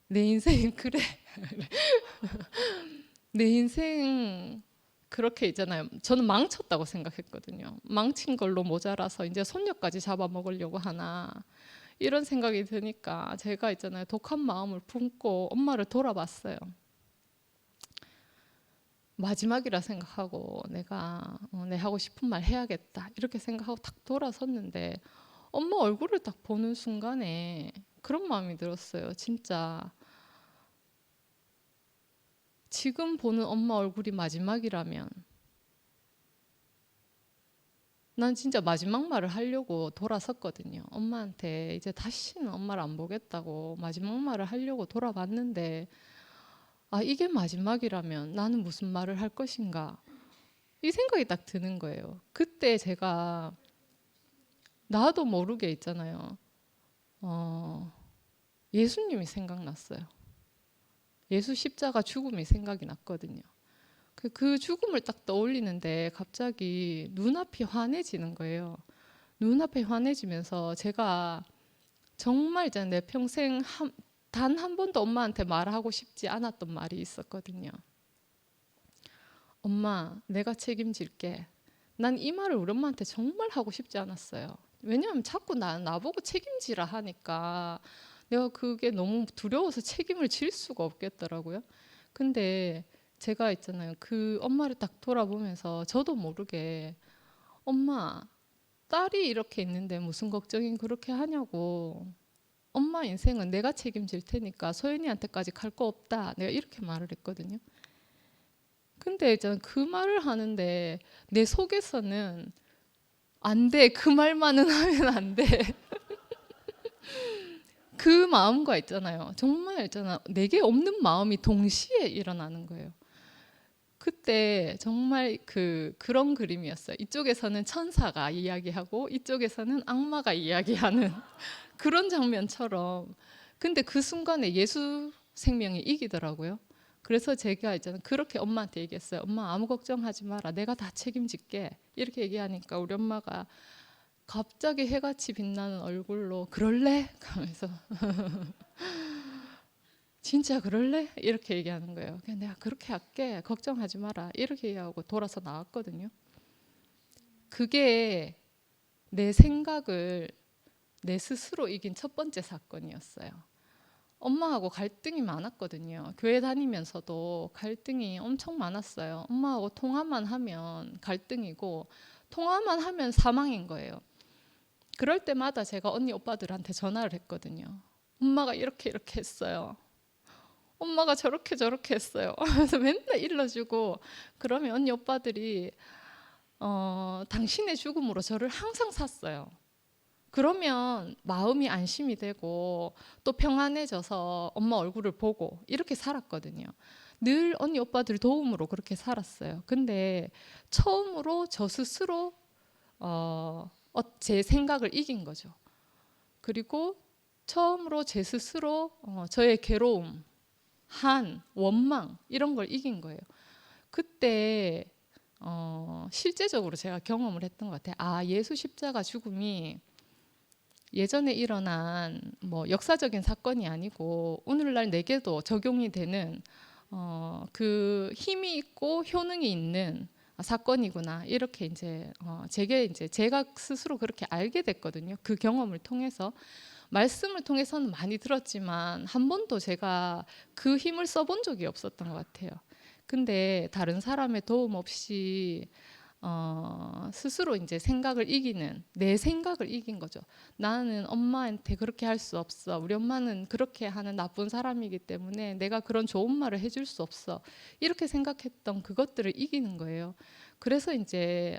내 인생 그래. 내 인생 그렇게 있잖아요. 저는 망쳤다고 생각했거든요. 망친 걸로 모자라서 이제 손녀까지 잡아먹으려고 하나 이런 생각이 드니까 제가 있잖아요, 독한 마음을 품고 엄마를 돌아봤어요. 마지막이라 생각하고 내가 내 하고 싶은 말 해야겠다 이렇게 생각하고 탁 돌아섰는데 엄마 얼굴을 딱 보는 순간에 그런 마음이 들었어요. 진짜 지금 보는 엄마 얼굴이 마지막이라면 난 진짜 마지막 말을 하려고 돌아섰거든요. 엄마한테 이제 다시는 엄마를 안 보겠다고 마지막 말을 하려고 돌아봤는데, 아, 이게 마지막이라면 나는 무슨 말을 할 것인가 이 생각이 딱 드는 거예요. 그때 제가 나도 모르게 있잖아요, 예수님이 생각났어요. 예수 십자가 죽음이 생각이 났거든요. 그 죽음을 딱 떠올리는데 갑자기 눈앞이 환해지는 거예요. 눈앞이 환해지면서 제가 정말 이제 내 평생 단 한 번도 엄마한테 말하고 싶지 않았던 말이 있었거든요. 엄마, 내가 책임질게. 난 이 말을 우리 엄마한테 정말 하고 싶지 않았어요. 왜냐하면 자꾸 나보고 책임지라 하니까 내가 그게 너무 두려워서 책임을 질 수가 없겠더라고요. 근데 제가 있잖아요, 그 엄마를 딱 돌아보면서 저도 모르게 엄마, 딸이 이렇게 있는데 무슨 걱정이 그렇게 하냐고, 엄마 인생은 내가 책임질 테니까 소연이한테까지 갈 거 없다, 내가 이렇게 말을 했거든요. 근데 있잖아, 그 말을 하는데 내 속에서는 안 돼. 그 말만은 하면 안 돼. 그 마음과 있잖아요. 정말 있잖아. 내게 없는 마음이 동시에 일어나는 거예요. 그때 정말 그런 그림이었어요. 이쪽에서는 천사가 이야기하고 이쪽에서는 악마가 이야기하는 그런 장면처럼. 근데 그 순간에 예수 생명이 이기더라고요. 그래서 제가 있잖아요. 그렇게 엄마한테 얘기했어요. 엄마 아무 걱정하지 마라. 내가 다 책임질게. 이렇게 얘기하니까 우리 엄마가 갑자기 해같이 빛나는 얼굴로 그럴래? 하면서 진짜 그럴래? 이렇게 얘기하는 거예요. 그냥 내가 그렇게 할게. 걱정하지 마라. 이렇게 얘기하고 돌아서 나왔거든요. 그게 내 생각을 내 스스로 이긴 첫 번째 사건이었어요. 엄마하고 갈등이 많았거든요. 교회 다니면서도 갈등이 엄청 많았어요. 엄마하고 통화만 하면 갈등이고 통화만 하면 사망인 거예요. 그럴 때마다 제가 언니 오빠들한테 전화를 했거든요. 엄마가 이렇게 했어요. 엄마가 저렇게 했어요. 그래서 맨날 일러주고 그러면 언니 오빠들이 당신의 죽음으로 저를 항상 샀어요. 그러면 마음이 안심이 되고 또 평안해져서 엄마 얼굴을 보고 이렇게 살았거든요. 늘 언니 오빠들 도움으로 그렇게 살았어요. 근데 처음으로 저 스스로 제 생각을 이긴 거죠. 그리고 처음으로 제 스스로 저의 괴로움, 원망 이런 걸 이긴 거예요. 그때 실제적으로 제가 경험을 했던 것 같아요. 아, 예수 십자가 죽음이 예전에 일어난 뭐 역사적인 사건이 아니고 오늘날 내게도 적용이 되는 그 힘이 있고 효능이 있는 사건이구나 이렇게 이제 제가 스스로 그렇게 알게 됐거든요. 그 경험을 통해서 말씀을 통해서는 많이 들었지만 한 번도 제가 그 힘을 써본 적이 없었던 것 같아요. 근데 다른 사람의 도움 없이 스스로 이제 생각을 이기는 내 생각을 이긴 거죠. 나는 엄마한테 그렇게 할 수 없어. 우리 엄마는 그렇게 하는 나쁜 사람이기 때문에 내가 그런 좋은 말을 해줄 수 없어. 이렇게 생각했던 그것들을 이기는 거예요. 그래서 이제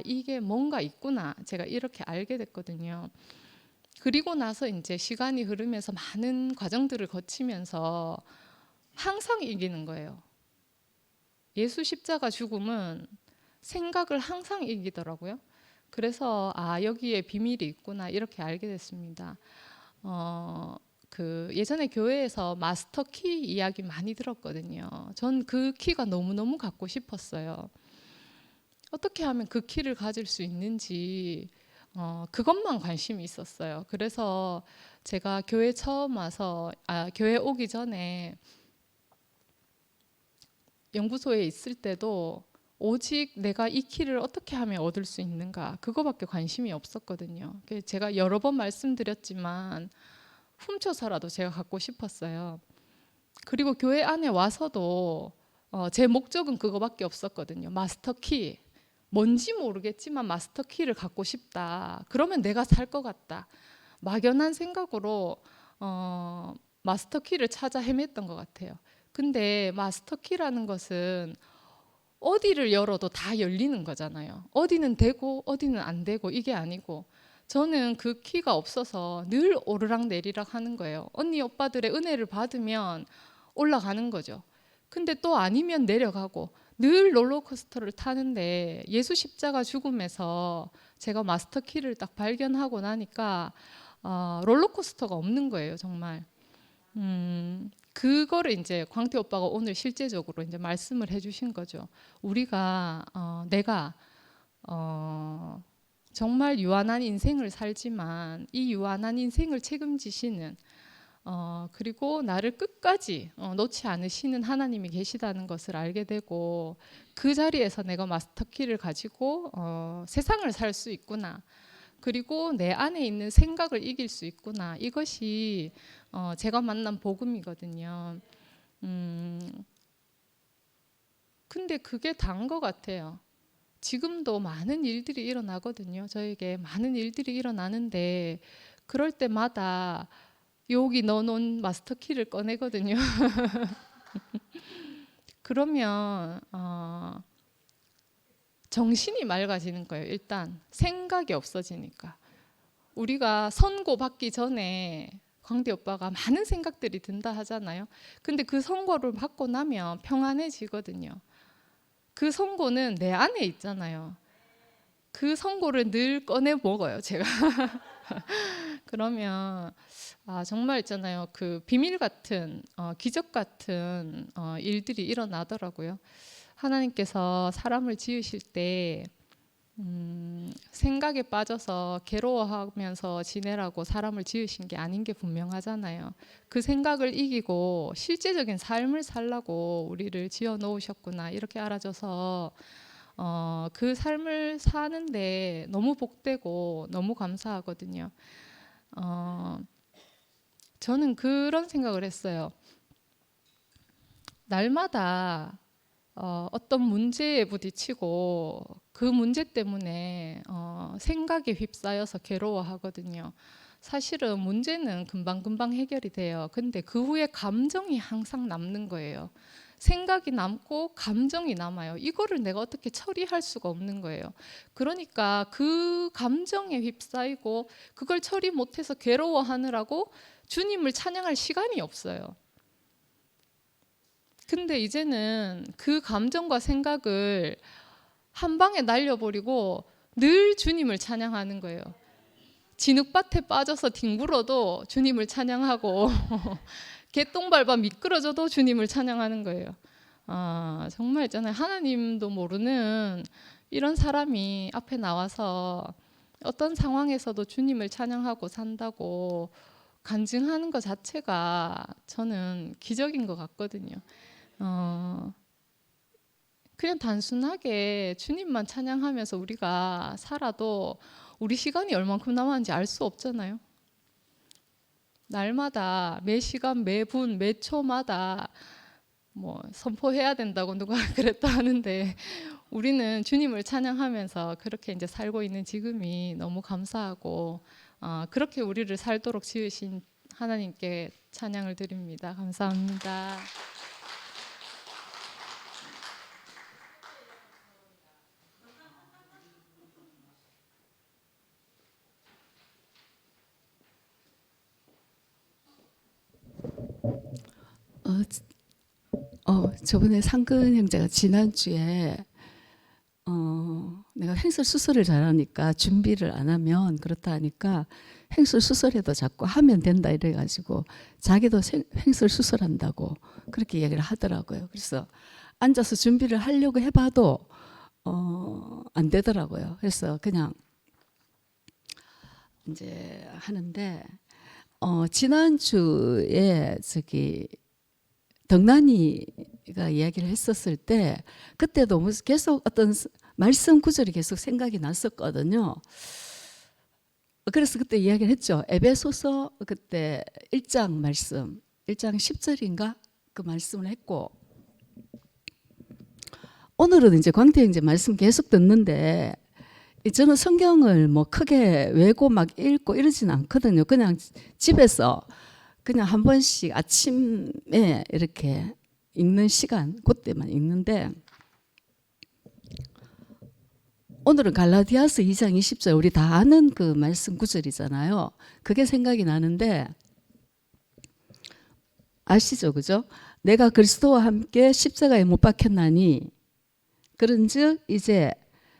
이게 뭔가 있구나. 제가 이렇게 알게 됐거든요. 그리고 나서 이제 시간이 흐르면서 많은 과정들을 거치면서 항상 이기는 거예요. 예수 십자가 죽음은 생각을 항상 이기더라고요. 그래서 여기에 비밀이 있구나 이렇게 알게 됐습니다. 그 예전에 교회에서 마스터 키 이야기 많이 들었거든요. 전 그 키가 너무너무 갖고 싶었어요. 어떻게 하면 그 키를 가질 수 있는지 그것만 관심이 있었어요. 그래서 제가 교회 처음 와서 교회 오기 전에 연구소에 있을 때도 오직 내가 이 키를 어떻게 하면 얻을 수 있는가 그거밖에 관심이 없었거든요. 제가 여러 번 말씀드렸지만 훔쳐서라도 제가 갖고 싶었어요. 그리고 교회 안에 와서도 제 목적은 그거밖에 없었거든요. 마스터 키, 뭔지 모르겠지만 마스터 키를 갖고 싶다. 그러면 내가 살 것 같다. 막연한 생각으로 마스터 키를 찾아 헤맸던 것 같아요. 근데 마스터 키라는 것은 어디를 열어도 다 열리는 거잖아요. 어디는 되고 어디는 안 되고 이게 아니고 저는 그 키가 없어서 늘 오르락 내리락 하는 거예요. 언니 오빠들의 은혜를 받으면 올라가는 거죠. 근데 또 아니면 내려가고 늘 롤러코스터를 타는데 예수 십자가 죽음에서 제가 마스터 키를 딱 발견하고 나니까 롤러코스터가 없는 거예요, 정말. 그거를 이제 광태 오빠가 오늘 실제적으로 이제 말씀을 해주신 거죠. 우리가 내가 정말 유한한 인생을 살지만 이 유한한 인생을 책임지시는 그리고 나를 끝까지 놓지 않으시는 하나님이 계시다는 것을 알게 되고 그 자리에서 내가 마스터 키를 가지고 세상을 살 수 있구나. 그리고 내 안에 있는 생각을 이길 수 있구나. 이것이 제가 만난 복음이거든요. 근데 그게 다인 것 같아요. 지금도 많은 일들이 일어나거든요. 저에게 많은 일들이 일어나는데 그럴 때마다 여기 넣어놓은 마스터 키를 꺼내거든요. 그러면 정신이 맑아지는 거예요. 일단 생각이 없어지니까. 우리가 선고 받기 전에 광대 오빠가 많은 생각들이 든다 하잖아요. 근데 그 선고를 받고 나면 평안해지거든요. 그 선고는 내 안에 있잖아요. 그 선고를 늘 꺼내 먹어요, 제가. 그러면 정말 있잖아요. 그 비밀 같은 기적 같은 일들이 일어나더라고요. 하나님께서 사람을 지으실 때 생각에 빠져서 괴로워하면서 지내라고 사람을 지으신 게 아닌 게 분명하잖아요. 그 생각을 이기고 실제적인 삶을 살라고 우리를 지어 놓으셨구나 이렇게 알아줘서 그 삶을 사는데 너무 복되고 너무 감사하거든요. 저는 그런 생각을 했어요. 날마다 어떤 문제에 부딪히고 그 문제 때문에 생각에 휩싸여서 괴로워하거든요. 사실은 문제는 금방금방 해결이 돼요. 근데 그 후에 감정이 항상 남는 거예요. 생각이 남고 감정이 남아요. 이거를 내가 어떻게 처리할 수가 없는 거예요. 그러니까 그 감정에 휩싸이고 그걸 처리 못해서 괴로워하느라고 주님을 찬양할 시간이 없어요. 근데 이제는 그 감정과 생각을 한 방에 날려버리고 늘 주님을 찬양하는 거예요. 진흙밭에 빠져서 뒹굴어도 주님을 찬양하고 개똥 밟아 미끄러져도 주님을 찬양하는 거예요. 정말 있잖아요. 하나님도 모르는 이런 사람이 앞에 나와서 어떤 상황에서도 주님을 찬양하고 산다고 간증하는 것 자체가 저는 기적인 것 같거든요. 그냥 단순하게 주님만 찬양하면서 우리가 살아도 우리 시간이 얼만큼 남았는지 알 수 없잖아요. 날마다 매 시간 매 분 매 초마다 뭐 선포해야 된다고 누가 그랬다 하는데 우리는 주님을 찬양하면서 그렇게 이제 살고 있는 지금이 너무 감사하고 그렇게 우리를 살도록 지으신 하나님께 찬양을 드립니다. 감사합니다. 저번에 상근 형제가 지난주에 내가 횡설수설을 잘하니까 준비를 안 하면 그렇다 하니까 횡설수설해도 자꾸 하면 된다 이래가지고 자기도 횡설수설한다고 그렇게 얘기를 하더라고요. 그래서 앉아서 준비를 하려고 해봐도 안 되더라고요. 그래서 그냥 이제 하는데 지난주에 덕난이가 이야기를 했었을 때 그때도 계속 어떤 말씀 구절이 계속 생각이 났었거든요. 그래서 그때 이야기를 했죠. 에베소서 그때 1장 말씀 1장 10절인가 그 말씀을 했고 오늘은 이제 광태 형제 말씀 계속 듣는데 저는 성경을 뭐 크게 외고 막 읽고 이러진 않거든요. 그냥 집에서 그냥 한 번씩 아침에 이렇게 읽는 시간 그때만 읽는데 오늘은 갈라디아서 2장 20절 우리 다 아는 그 말씀 구절이잖아요. 그게 생각이 나는데 아시죠? 그죠? 내가 그리스도와 함께 십자가에 못 박혔나니 그런즉 이제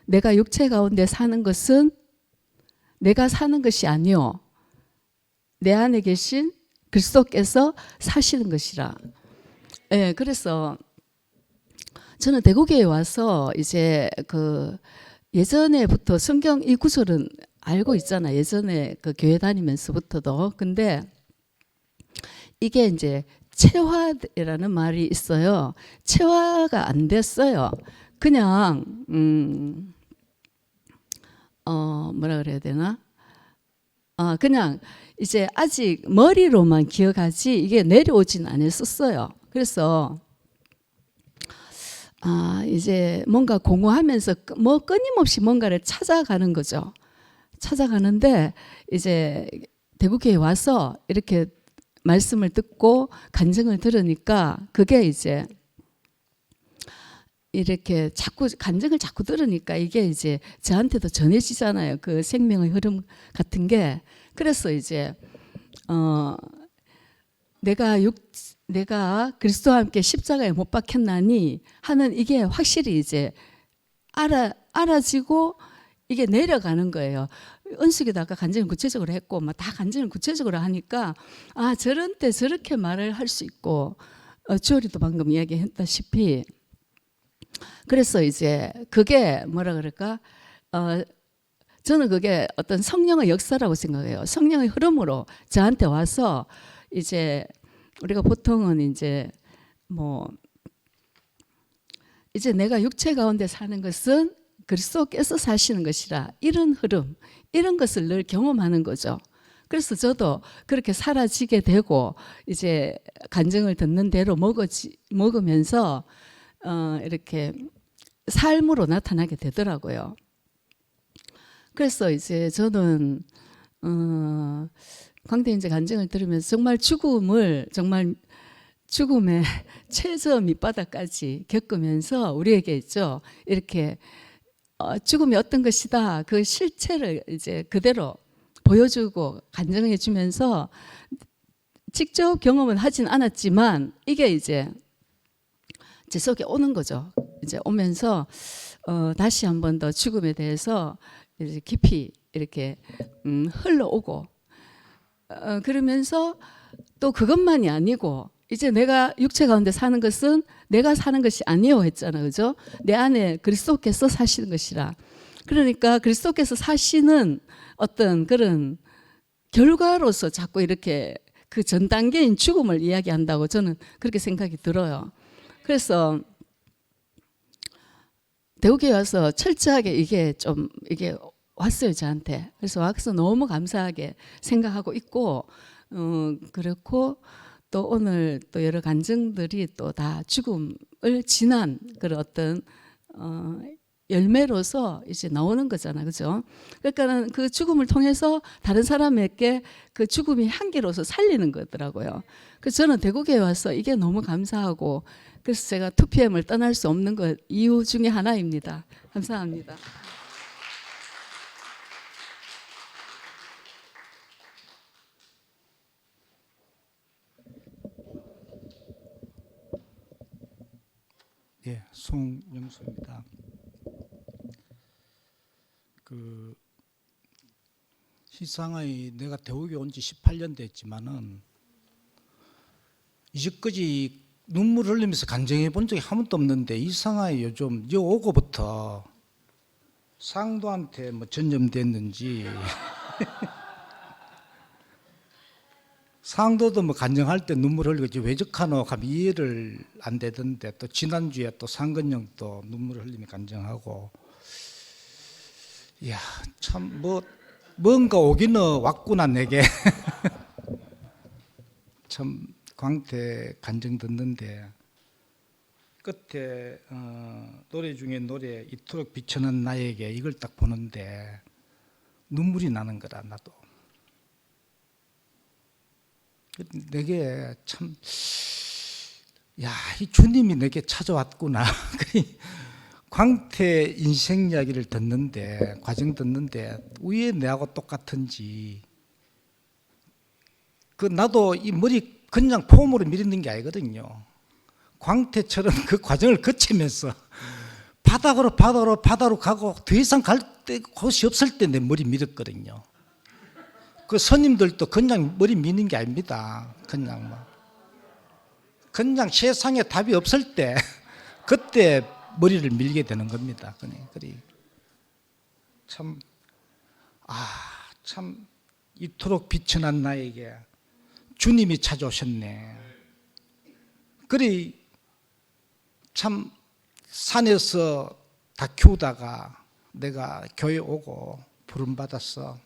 내가 육체 가운데 사는 것은 내가 사는 것이 아니요 내 안에 계신 그리스도께서 사시는 것이라. 네, 그래서 저는 대구교회에 와서 이제 그 예전에부터 성경 이 구절은 알고 있잖아요. 예전에 그 교회 다니면서부터도. 근데 이게 이제 체화라는 말이 있어요. 체화가 안 됐어요. 그냥 뭐라 그래야 되나? 그냥 이제 아직 머리로만 기억하지 이게 내려오진 않았었어요. 그래서 이제 뭔가 공허하면서 뭐 끊임없이 뭔가를 찾아가는 거죠. 찾아가는데 이제 대구교회에 와서 이렇게 말씀을 듣고 간증을 들으니까 그게 이제 이렇게 자꾸 간증을 자꾸 들으니까 이게 이제 저한테도 전해지잖아요. 그 생명의 흐름 같은 게. 그래서 이제 내가 그리스도와 함께 십자가에 못 박혔나니 하는 이게 확실히 이제 알아지고 이게 내려가는 거예요. 은숙이도 아까 간증을 구체적으로 했고 막 다 간증을 구체적으로 하니까 아 저런 때 저렇게 말을 할 수 있고 주월이도 방금 이야기했다시피 그래서 이제 그게 뭐라 그럴까 저는 그게 어떤 성령의 역사라고 생각해요. 성령의 흐름으로 저한테 와서 이제 우리가 보통은 이제 뭐 이제 내가 육체 가운데 사는 것은 그리스도께서 사시는 것이라 이런 흐름 이런 것을 늘 경험하는 거죠. 그래서 저도 그렇게 사라지게 되고 이제 간증을 듣는 대로 먹으면서 이렇게 삶으로 나타나게 되더라고요. 그래서 이제 저는 광태인제 간증을 들으면서 정말 죽음의 최저 밑바닥까지 겪으면서 우리에게 있죠. 이렇게 죽음이 어떤 것이다. 그 실체를 이제 그대로 보여주고 간증해 주면서 직접 경험은 하진 않았지만 이게 이제 제 속에 오는 거죠. 이제 오면서 다시 한 번 더 죽음에 대해서 이제 깊이 이렇게 흘러오고 그러면서 또 그것만이 아니고 이제 내가 육체 가운데 사는 것은 내가 사는 것이 아니요 했잖아, 그죠? 내 안에 그리스도께서 사시는 것이라. 그러니까 그리스도께서 사시는 어떤 그런 결과로서 자꾸 이렇게 그 전 단계인 죽음을 이야기한다고 저는 그렇게 생각이 들어요. 그래서 대구교회 와서 철저하게 이게 왔어요, 저한테. 그래서 와서 너무 감사하게 생각하고 있고, 그렇고 또 오늘 또 여러 간증들이 또 다 죽음을 지난 그런 어떤 열매로서 이제 나오는 거잖아, 그죠? 그러니까는 그 죽음을 통해서 다른 사람에게 그 죽음이 향기로서 살리는 거더라고요. 그래서 저는 대구교회 와서 이게 너무 감사하고, 그래서 제가 2PM을 떠날 수 없는 것 이유 중에 하나입니다. 감사합니다. 예, 송영수입니다. 그 시상하에 내가 대구에 온 지 18년 됐지만은 이제까지 눈물 흘리면서 간증해 본 적이 한 번도 없는데 이상하게 요즘 여 오고부터 상도한테 뭐 전염됐는지 상도도 뭐 간증할 때 눈물 흘리고 왜 적하노 하면 이해를 안 되던데 또 지난주에 또 상근영도 눈물 흘리며 간증하고 이야 참 뭐 뭔가 오기는 왔구나 내게 참 광태 간증 듣는데 끝에 노래 중에 노래 이토록 비춰는 나에게 이걸 딱 보는데 눈물이 나는 거라 나도 내게 참 야, 이 주님이 내게 찾아왔구나. 광태 인생 이야기를 듣는데 과정 듣는데 왜 내하고 똑같은지 그 나도 이 머리 그냥 폼으로 밀리는 게 아니거든요. 광태처럼 그 과정을 거치면서 바닥으로 가고 더 이상 갈 곳이 없을 때 내 머리 밀었거든요. 그 스님들도 그냥 머리 미는 게 아닙니다. 그냥 세상에 답이 없을 때 그때 머리를 밀게 되는 겁니다. 참 이토록 비천한 나에게 주님이 찾아오셨네. 참 산에서 다 키우다가 내가 교회 오고 부름 받았어.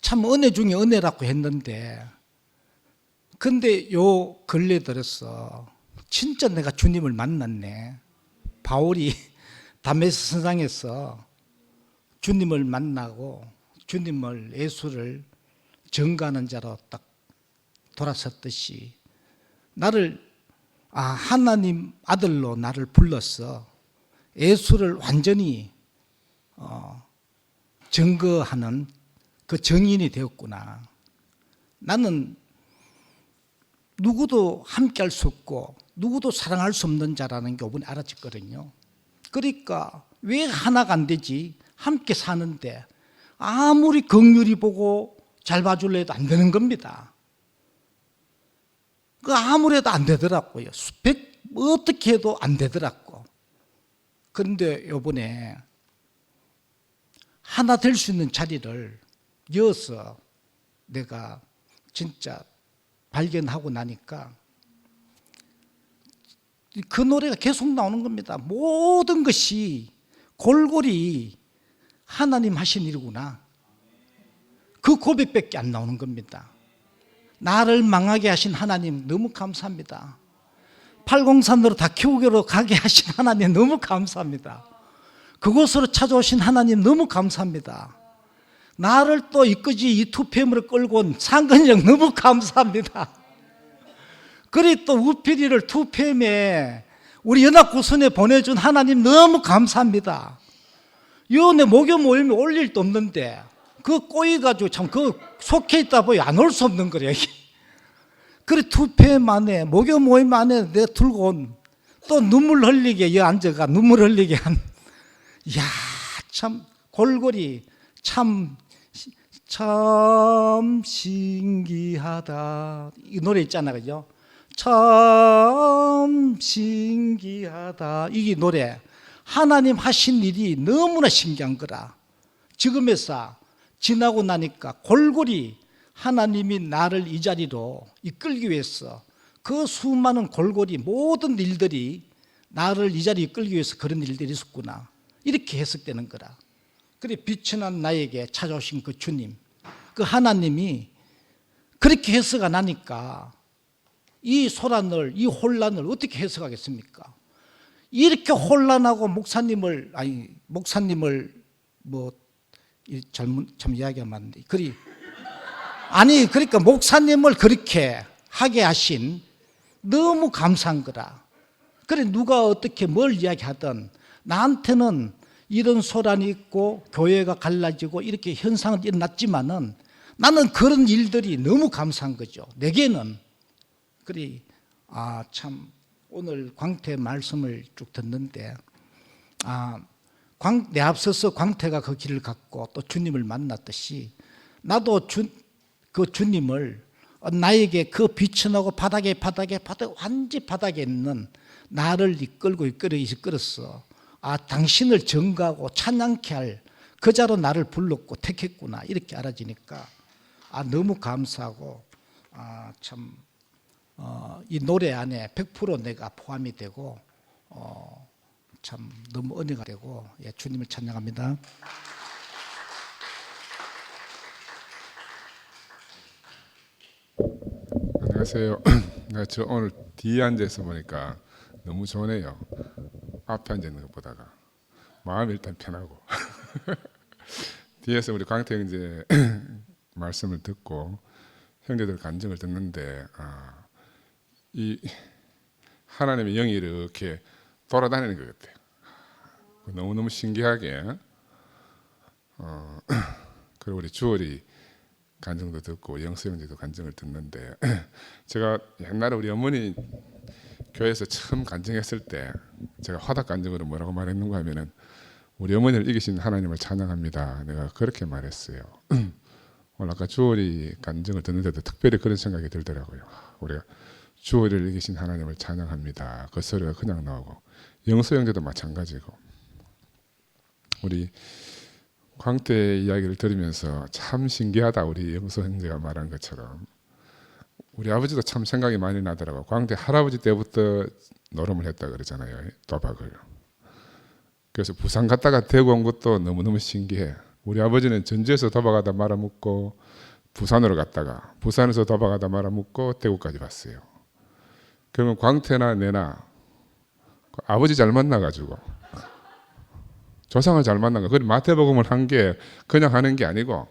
참 은혜 중에 은혜라고 했는데 근데 요 근래 들어서 진짜 내가 주님을 만났네. 바울이 다메섹 선상에서 주님을 만나고 주님을 예수를 증거하는 자로 딱 돌아섰듯이 나를 하나님 아들로 나를 불러서 예수를 완전히 증거하는 그 증인이 되었구나. 나는 누구도 함께할 수 없고 누구도 사랑할 수 없는 자라는 게 이번에 알아졌거든요. 그러니까 왜 하나가 안 되지? 함께 사는데 아무리 긍휼히 보고 잘 봐줄래 해도 안 되는 겁니다. 그 아무래도 안 되더라고요. 어떻게 해도 안 되더라고. 그런데 이번에 하나 될 수 있는 자리를 이어서 내가 진짜 발견하고 나니까 그 노래가 계속 나오는 겁니다. 모든 것이 골고리 하나님 하신 일이구나. 그 고백밖에 안 나오는 겁니다. 나를 망하게 하신 하나님 너무 감사합니다. 803으로 다 키우기로 가게 하신 하나님 너무 감사합니다. 그곳으로 찾아오신 하나님 너무 감사합니다. 나를 또 이끄지 이 2PM으로 끌고 온 상근형 너무 감사합니다. 그리 또 우필이를 2PM에 우리 연합구선에 보내준 하나님 너무 감사합니다. 내 목요 모임에 올 일도 없는데 그 꼬이가지고 참 그 속해 있다 보니 안 올 수 없는 거래. 그래 2PM 안에 목요 모임 안에 내가 들고 온 또 눈물 흘리게 여 앉아가 눈물 흘리게 한 이야 참 골고리 참 신기하다 이 노래 있잖아요. 그죠? 참 신기하다 이 노래 하나님 하신 일이 너무나 신기한 거라. 지금에서 지나고 나니까 골고리 하나님이 나를 이 자리로 이끌기 위해서 그 수많은 골고리 모든 일들이 나를 이 자리에 이끌기 위해서 그런 일들이 있었구나 이렇게 해석되는 거라. 그래 비천한 나에게 찾아오신 그 주님 그 하나님이 그렇게 해석가 나니까 이 소란을 이 혼란을 어떻게 해석하겠습니까? 이렇게 혼란하고 목사님을 뭐 잘못 참 이야기하면 안 돼. 그러니까 목사님을 그렇게 하게 하신 너무 감사한 거라. 그래 누가 어떻게 뭘 이야기하든 나한테는 이런 소란이 있고 교회가 갈라지고 이렇게 현상은 일어났지만은 나는 그런 일들이 너무 감사한 거죠. 내게는. 그래 참 오늘 광태 말씀을 쭉 듣는데 내 앞서서 광태가 그 길을 갔고 또 주님을 만났듯이 나도 그 주님을 나에게 그 비천하고 바닥에 완전 바닥에 있는 나를 이끌었어. 당신을 정가하고 찬양케 할 그 자로 나를 불렀고 택했구나 이렇게 알아지니까 너무 감사하고 참 이 노래 안에 100% 내가 포함이 되고 참 너무 은혜가 되고 주님을 찬양합니다. 안녕하세요. 저 오늘 뒤에 앉아서 보니까 너무 좋네요. 앞에 앉아 있는 것보다가 마음이 일단 편하고 뒤에서 우리 광태 형제 말씀을 듣고 형제들 간증을 듣는데 이 하나님의 영이 이렇게 돌아다니는 것 같아요. 너무너무 신기하게 그리고 우리 주월이 간증도 듣고 영수 형제도 간증을 듣는데 제가 옛날에 우리 어머니 교회에서 처음 간증했을 때 제가 화답 간증으로 뭐라고 말했는가 하면은 우리 어머니를 이기신 하나님을 찬양합니다. 내가 그렇게 말했어요. 오늘 아까 주월이 간증을 듣는데도 특별히 그런 생각이 들더라고요. 우리가 주월을 이기신 하나님을 찬양합니다. 그 소리가 그냥 나오고 영수 형제도 마찬가지고 우리 광태 이야기를 들으면서 참 신기하다. 우리 영수 형제가 말한 것처럼 우리 아버지도 참 생각이 많이 나더라고요. 광태 할아버지 때부터 노름을 했다 그러잖아요. 도박을. 그래서 부산 갔다가 대구 온 것도 너무너무 신기해. 우리 아버지는 전주에서 도박하다 말아먹고 부산으로 갔다가 부산에서 도박하다 말아먹고 대구까지 왔어요. 그러면 광태나 내나 아버지 잘 만나가지고 조상을 잘 만난 거. 그리고 마태복음을 한 게 그냥 하는 게 아니고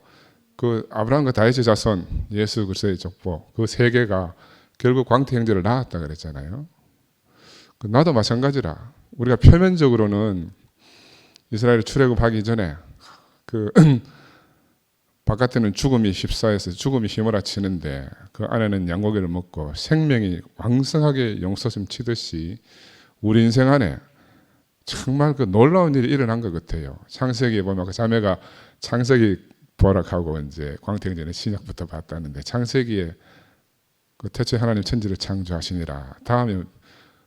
그 아브라함과 다윗의 자손 예수 그리스도의 족보 그 세 개가 결국 광태 형제를 낳았다 그랬잖아요. 나도 마찬가지라. 우리가 표면적으로는 이스라엘 출애굽하기 전에 그 바깥에는 죽음이 휩싸여서 죽음이 휘몰아치는데 그 안에는 양고기를 먹고 생명이 왕성하게 용솟음 치듯이 우리 인생 안에 정말 그 놀라운 일이 일어난 것 같아요. 창세기에 보면 그 자매가 창세기 보락하고 이제 광태경제는 신약부터 봤다는데 창세기에 그 태초에 하나님 천지를 창조하시니라. 다음에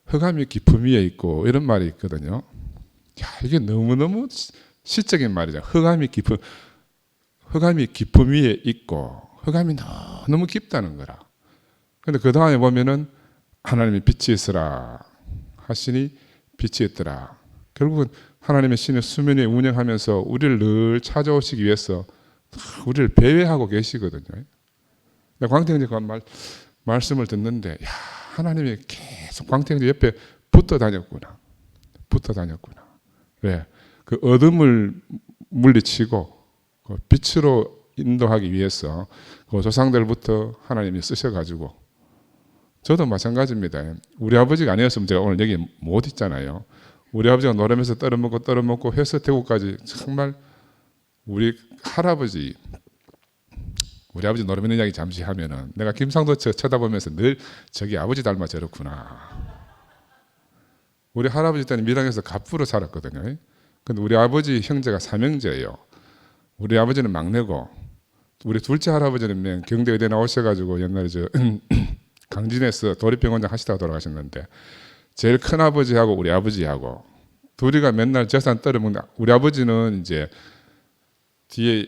흑암이 깊음 위에 있고 이런 말이 있거든요. 야, 이게 너무너무 시적인 말이죠. 흑암이 깊음 위에 있고 흑암이 너무 깊다는 거라. 근데 그 다음에 보면은 하나님이 빛이 있으라 하시니 빛이 있더라. 결국은 하나님의 신의 수면 위에 운영하면서 우리를 늘 찾아오시기 위해서 우리를 배회하고 계시거든요. 광태경제 그 말씀을 듣는데 야, 하나님이 계속 광태경제 옆에 붙어 다녔구나. 왜? 그 어둠을 물리치고 그 빛으로 인도하기 위해서 그 조상들부터 하나님이 쓰셔가지고 저도 마찬가지입니다. 우리 아버지가 아니었으면 제가 오늘 여기 못 있잖아요. 우리 아버지가 노래면서 떨어먹고 해서 대구까지 정말 우리 할아버지 우리 아버지 노래면 이야기 잠시 하면은 내가 김상도 쳐다보면서 늘 저기 아버지 닮아 저렇구나. 우리 할아버지 때는 밀양에서 갑부로 살았거든요. 근데 우리 아버지 형제가 삼형제예요. 우리 아버지는 막내고 우리 둘째 할아버지는 경대의대 나오셔가지고 옛날에 저 강진에서 도립병원장 하시다가 돌아가셨는데 제일 큰 아버지하고 우리 아버지하고 둘이가 맨날 재산 떨어먹는 우리 아버지는 이제 뒤에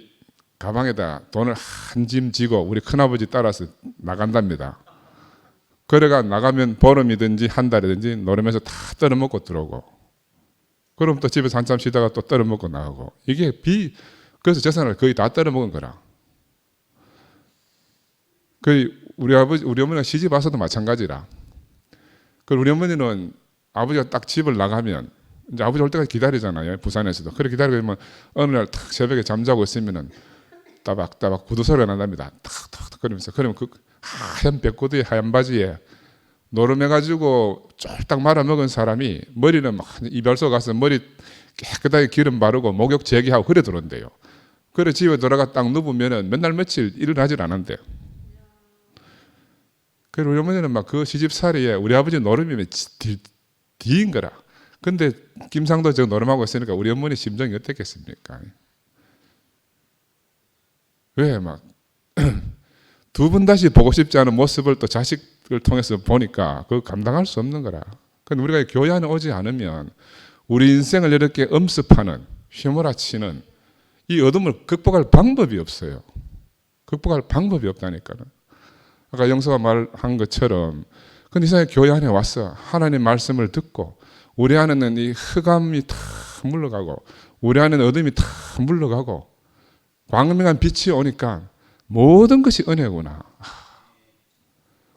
가방에다 돈을 한 짐 지고 우리 큰아버지 따라서 나간답니다. 그래가 나가면 보름이든지 한 달이든지 노름에서 다 떨어먹고 들어오고 그럼 또 집에서 한참 쉬다가 또 떨어먹고 나가고 이게 그래서 재산을 거의 다 떨어먹은 거라. 우리 어머니가 시집 와서도 마찬가지라. 우리 어머니는 아버지가 딱 집을 나가면 이제 아버지 올 때까지 기다리잖아요. 부산에서도. 그렇게 기다리면 어느 날 탁 새벽에 잠자고 있으면은 따박따박 구두 소리가 난답니다. 탁탁탁 그러면서 그러면 그 하얀 백구두에 하얀 바지에 노름해가지고 쫄딱 말아먹은 사람이 머리는 막 이발소 가서 머리 깨끗하게 기름 바르고 목욕 재기하고 그래 들어온대요. 그래 집에 돌아가 딱 누우면은 맨날 며칠 일어나질 않은데. 그리고 우리 어머니는 막 그 시집살이에 우리 아버지 노름이면 뒤인 거라. 근데 김상도 저 노름하고 있으니까 우리 어머니 심정이 어땠겠습니까? 왜 막 두 번 다시 보고 싶지 않은 모습을 또 자식을 통해서 보니까 그거 감당할 수 없는 거라. 근데 우리가 교회 안에 오지 않으면 우리 인생을 이렇게 엄습하는 휘몰아치는 이 어둠을 극복할 방법이 없어요. 극복할 방법이 없다니까요. 아까 영서가 말한 것처럼 근데 이 사람이 교회 안에 와서 하나님 말씀을 듣고 우리 안에는 이 흑암이 다 물러가고 우리 안에는 어둠이 다 물러가고 광명한 빛이 오니까 모든 것이 은혜구나.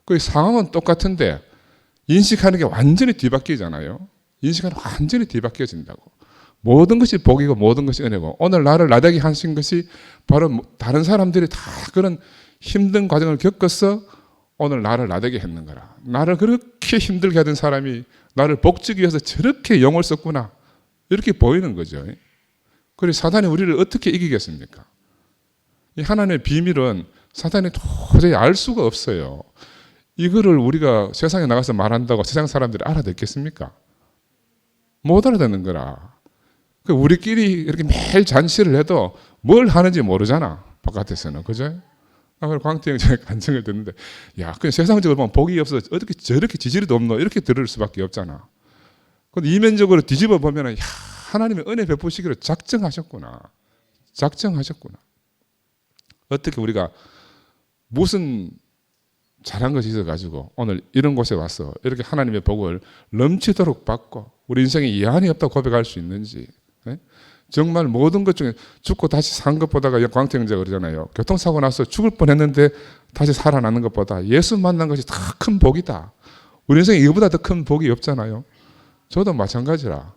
그 상황은 똑같은데 인식하는 게 완전히 뒤바뀌잖아요. 인식하는 게 완전히 뒤바뀌어진다고. 모든 것이 복이고 모든 것이 은혜고 오늘 나를 나되게 하신 것이 바로 다른 사람들이 다 그런 힘든 과정을 겪어서 오늘 나를 나되게 했는 거라. 나를 그렇게 힘들게 하던 사람이 나를 복주기 위해서 저렇게 영을 썼구나. 이렇게 보이는 거죠. 그래서 사단이 우리를 어떻게 이기겠습니까? 이 하나님의 비밀은 사단이 도저히 알 수가 없어요. 이거를 우리가 세상에 나가서 말한다고 세상 사람들이 알아듣겠습니까? 못 알아듣는 거라. 우리끼리 이렇게 매일 잔치를 해도 뭘 하는지 모르잖아. 바깥에서는. 그죠? 그래서 광태형제의 간증을 듣는데 야, 그냥 세상적으로 보면 복이 없어서 어떻게 저렇게 지지리도 없노? 이렇게 들을 수밖에 없잖아. 근데 이면적으로 뒤집어 보면 야, 하나님의 은혜 베푸시기로 작정하셨구나. 어떻게 우리가 무슨 잘한 것이 있어가지고 오늘 이런 곳에 와서 이렇게 하나님의 복을 넘치도록 받고 우리 인생에 이한이 없다고 고백할 수 있는지. 네? 정말 모든 것 중에 죽고 다시 산 것보다가 광태형제가 그러잖아요. 교통사고 나서 죽을 뻔했는데 다시 살아나는 것보다 예수 만난 것이 더 큰 복이다. 우리 인생에 이거보다 더 큰 복이 없잖아요. 저도 마찬가지라.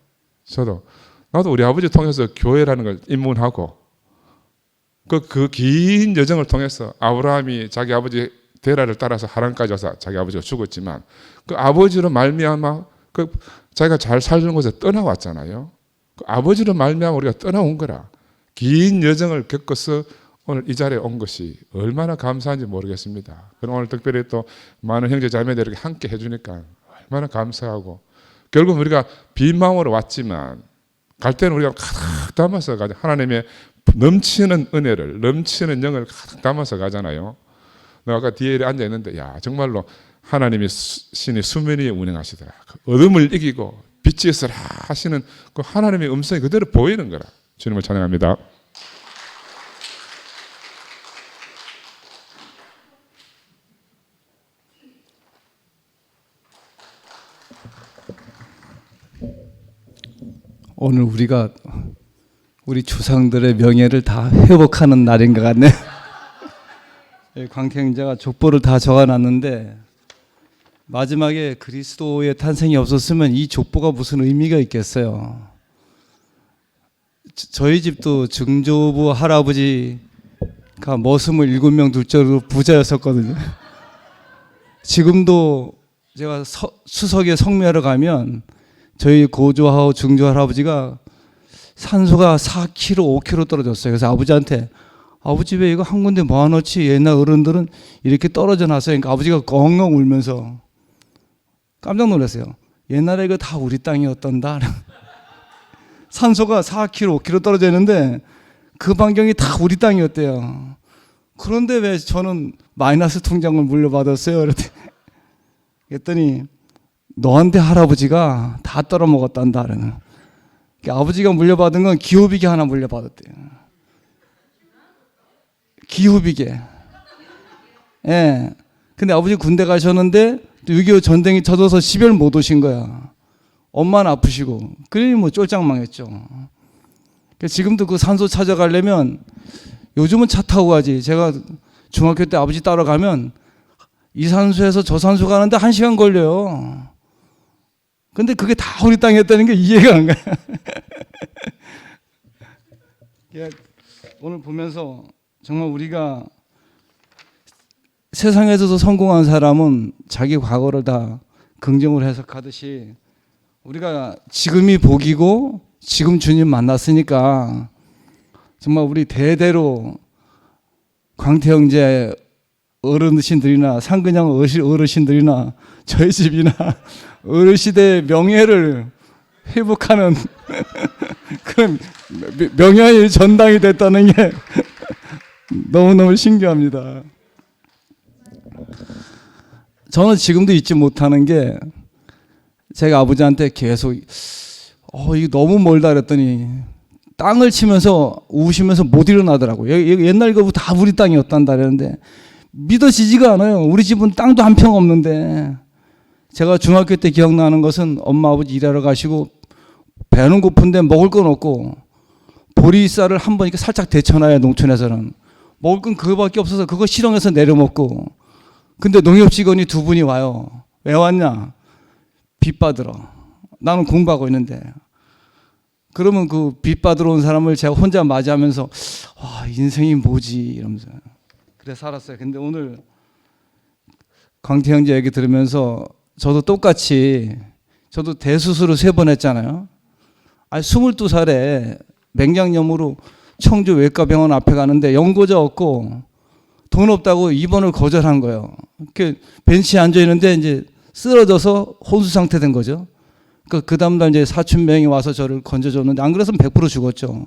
나도 우리 아버지 통해서 교회라는 걸 입문하고 그 긴 여정을 통해서 아브라함이 자기 아버지 데라를 따라서 하란까지 와서 자기 아버지가 죽었지만 그 아버지로 말미암아 그 자기가 잘 살던 곳에 떠나왔잖아요. 그 아버지로 말미암아 우리가 떠나온 거라. 긴 여정을 겪어서 오늘 이 자리에 온 것이 얼마나 감사한지 모르겠습니다. 그럼 오늘 특별히 또 많은 형제 자매들에게 함께 해주니까 얼마나 감사하고, 결국 우리가 빈 마음으로 왔지만 갈 때는 우리가 가득 담아서 가자. 하나님의 넘치는 은혜를, 넘치는 영을 가득 담아서 가잖아요. 내가 아까 뒤에 앉아 있는데, 야, 정말로 하나님이 신이 수면 위에 운행하시더라. 어둠을 이기고 빛이 있으라 하시는 그 하나님의 음성이 그대로 보이는 거라. 주님을 찬양합니다. 오늘 우리가 우리 조상들의 명예를 다 회복하는 날인 것 같네요. 광태 형제가 족보를 다 적어놨는데 마지막에 그리스도의 탄생이 없었으면 이 족보가 무슨 의미가 있겠어요. 저희 집도 증조부 할아버지가 머슴을 7명 둘 정도로 부자였었거든요. 지금도 제가 수석에 성묘하러 가면 저희 고조하고 증조 할아버지가 산소가 4km, 5km 떨어졌어요. 그래서 아버지한테, 아버지 왜 이거 한 군데 모아놓지? 옛날 어른들은 이렇게 떨어져 놨어요. 그러니까 아버지가 엉엉 울면서 깜짝 놀랐어요. 옛날에 이거 다 우리 땅이었단다. 산소가 4km, 5km 떨어져 있는데 그 반경이 다 우리 땅이었대요. 그런데 왜 저는 마이너스 통장을 물려받았어요? 그랬더니 너한테 할아버지가 다 떨어먹었단다. 그러니까 아버지가 물려받은 건 기후비계 하나 물려받았대요. 기후비계. 예. 근데 아버지 군대 가셨는데 6.25 전쟁이 터져서 10일 못 오신 거야. 엄마는 아프시고. 그러니 뭐 쫄짝망했죠. 그러니까 지금도 그 산소 찾아가려면 요즘은 차 타고 가지. 제가 중학교 때 아버지 따라가면 이 산소에서 저 산소 가는데 1시간 걸려요. 근데 그게 다 우리 땅이었다는 게 이해가 안 가요. 오늘 보면서 정말 우리가 세상에서도 성공한 사람은 자기 과거를 다 긍정으로 해석하듯이 우리가 지금이 복이고 지금 주님 만났으니까 정말 우리 대대로 광태 형제 어르신들이나 상근양 어르신들이나 저희 집이나 어르시대의 명예를 회복하는 그런 명예의 전당이 됐다는 게 너무너무 신기합니다. 저는 지금도 잊지 못하는 게 제가 아버지한테 계속 이거 너무 멀다 그랬더니 땅을 치면서 우시면서 못 일어나더라고요. 옛날 이거 다 우리 땅이었단다 그랬는데 믿어지지가 않아요. 우리 집은 땅도 한 평 없는데. 제가 중학교 때 기억나는 것은 엄마 아버지 일하러 가시고 배는 고픈데 먹을 건 없고 보리쌀을 한 번 이렇게 살짝 데쳐놔요. 농촌에서는 먹을 건 그거밖에 없어서 그거 실ong해서 내려 먹고. 근데 농협 직원이 2분이 와요. 왜 왔냐? 빚 받으러. 나는 공부하고 있는데. 그러면 그 빚 받으러 온 사람을 제가 혼자 맞이하면서 와, 인생이 뭐지 이러면서 그래 살았어요. 근데 오늘 광태 형제 얘기 들으면서 저도 똑같이 저도 대수술을 3번 했잖아요. 22살에 맹장염으로 청주 외과병원 앞에 가는데 연고자 없고 돈 없다고 입원을 거절한 거예요. 이렇게 벤치에 앉아 있는데 이제 쓰러져서 혼수 상태 된 거죠. 그 다음날 이제 사촌명이 와서 저를 건져줬는데 안 그랬으면 100% 죽었죠.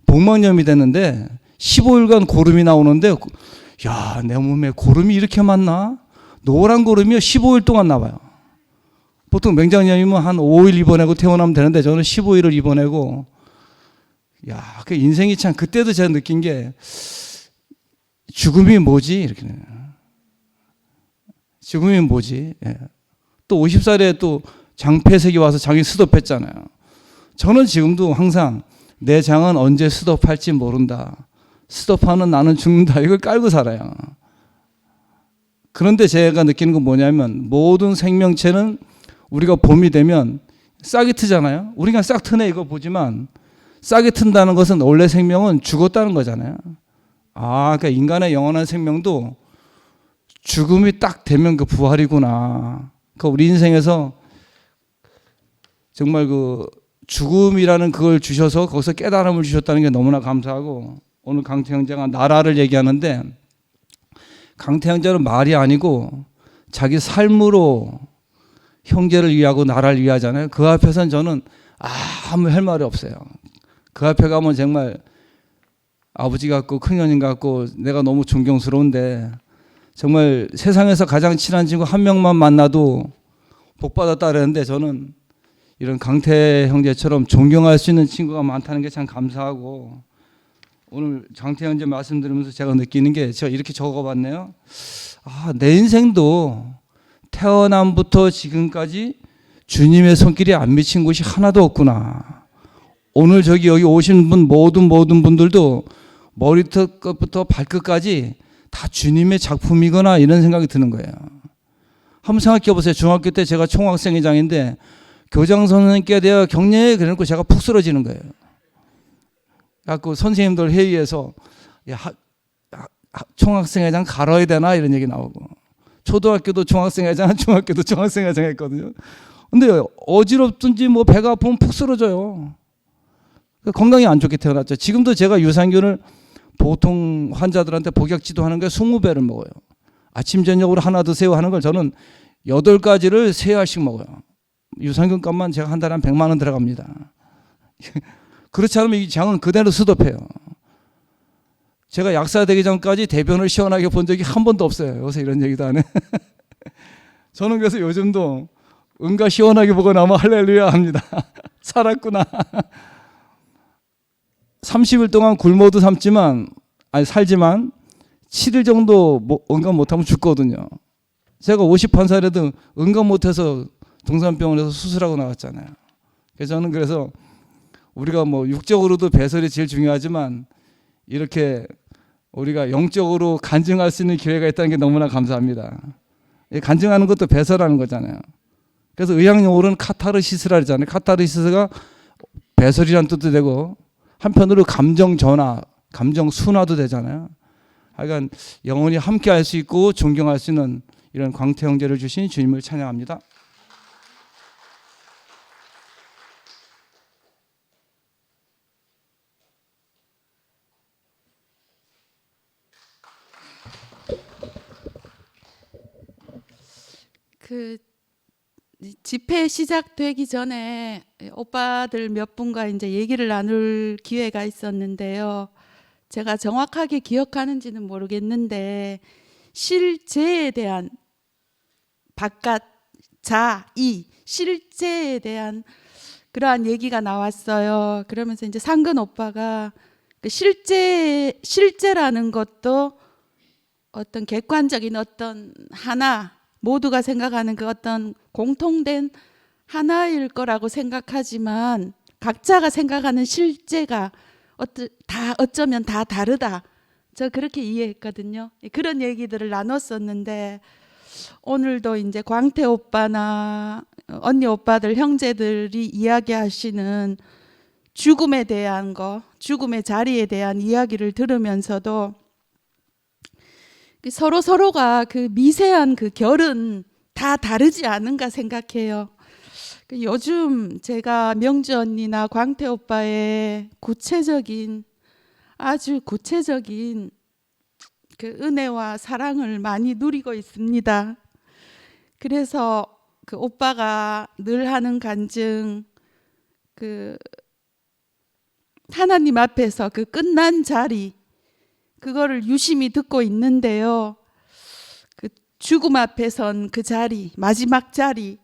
복막염이 됐는데 15일간 고름이 나오는데 야, 내 몸에 고름이 이렇게 많나? 노란 고름이요 15일 동안 나와요. 보통 맹장염이면 한 5일 입원하고 퇴원하면 되는데 저는 15일을 입원하고 야, 그 인생이 참 그때도 제가 느낀 게 죽음이 뭐지? 이렇게 죽음이 뭐지? 예. 또 50살에 또 장폐색이 와서 장이 스톱했잖아요. 저는 지금도 항상 내 장은 언제 스톱할지 모른다. 스톱하는 나는 죽는다. 이걸 깔고 살아요. 그런데 제가 느끼는 건 뭐냐면 모든 생명체는 우리가 봄이 되면 싹이 트잖아요. 우리가 싹 트네 이거 보지만 싹이 튼다는 것은 원래 생명은 죽었다는 거잖아요. 그러니까 인간의 영원한 생명도 죽음이 딱 되면 그 부활이구나. 그러니까 우리 인생에서 정말 그 죽음이라는 그걸 주셔서 거기서 깨달음을 주셨다는 게 너무나 감사하고, 오늘 강태 형제가 나라를 얘기하는데 강태 형제는 말이 아니고 자기 삶으로 형제를 위하고 나라를 위하잖아요. 그 앞에서는 저는 아무 할 말이 없어요. 그 앞에 가면 정말 아버지 같고 큰형님 같고 내가 너무 존경스러운데, 정말 세상에서 가장 친한 친구 한 명만 만나도 복 받았다 그랬는데, 저는 이런 강태 형제처럼 존경할 수 있는 친구가 많다는 게 참 감사하고, 오늘 강태 형제 말씀 들으면서 제가 느끼는 게, 제가 이렇게 적어봤네요. 내 인생도 태어남부터 지금까지 주님의 손길이 안 미친 곳이 하나도 없구나. 오늘 여기 오신 분 모든 분들도 머리부터 발끝까지 다 주님의 작품이거나 이런 생각이 드는 거예요. 한번 생각해 보세요. 중학교 때 제가 총학생회장인데 교장 선생님께 내가 격려해 그래놓고 제가 푹 쓰러지는 거예요. 그래서 선생님들 회의에서 총학생회장 갈아야 되나 이런 얘기 나오고, 초등학교도 총학생회장, 중학교도 총학생회장 했거든요. 근데 어지럽든지 뭐 배가 아프면 푹 쓰러져요. 건강이 안 좋게 태어났죠. 지금도 제가 유산균을 보통 환자들한테 복약 지도하는 게 20배를 먹어요. 아침 저녁으로 하나 드세요 하는 걸 저는 8가지를 3알씩 먹어요. 유산균 값만 제가 한 달에 한 100만 원 들어갑니다. 그렇지 않으면 이 장은 그대로 수도패요. 제가 약사 되기 전까지 대변을 시원하게 본 적이 한 번도 없어요. 요새 이런 얘기도 안 해. 저는 그래서 요즘도 응가 시원하게 보고 나면 할렐루야 합니다. 살았구나. 30일 동안 굶어도 살지만 7일 정도 응가 못하면 죽거든요. 제가 51살에도 응가 못해서 동산병원에서 수술하고 나왔잖아요. 그래서 저는 우리가 뭐 육적으로도 배설이 제일 중요하지만 이렇게 우리가 영적으로 간증할 수 있는 기회가 있다는 게 너무나 감사합니다. 간증하는 것도 배설하는 거잖아요. 그래서 의학용어로는 카타르시스라 하잖아요. 카타르시스가 배설이란 뜻도 되고, 한편으로 감정 전화, 감정 순화도 되잖아요. 하여간 영원히 함께 할 수 있고 존경할 수 있는 이런 광태 형제를 주신 주님을 찬양합니다. 그 집회 시작되기 전에 오빠들 몇 분과 이제 얘기를 나눌 기회가 있었는데요. 제가 정확하게 기억하는지는 모르겠는데 실제에 대한 바깥 자이 실제에 대한 그러한 얘기가 나왔어요. 그러면서 이제 상근 오빠가 그 실제라는 것도 어떤 객관적인 어떤 하나, 모두가 생각하는 그 어떤 공통된 하나일 거라고 생각하지만 각자가 생각하는 실제가 어쩌면 다 다르다. 저 그렇게 이해했거든요. 그런 얘기들을 나눴었는데 오늘도 이제 광태 오빠나 언니 오빠들 형제들이 이야기하시는 죽음에 대한 거, 죽음의 자리에 대한 이야기를 들으면서도 서로가 그 미세한 그 결은 다 다르지 않은가 생각해요. 요즘 제가 명주 언니나 광태 오빠의 아주 구체적인 그 은혜와 사랑을 많이 누리고 있습니다. 그래서 그 오빠가 늘 하는 간증, 그 하나님 앞에서 그 끝난 자리, 그거를 유심히 듣고 있는데요. 그 죽음 앞에 선 그 자리, 마지막 자리,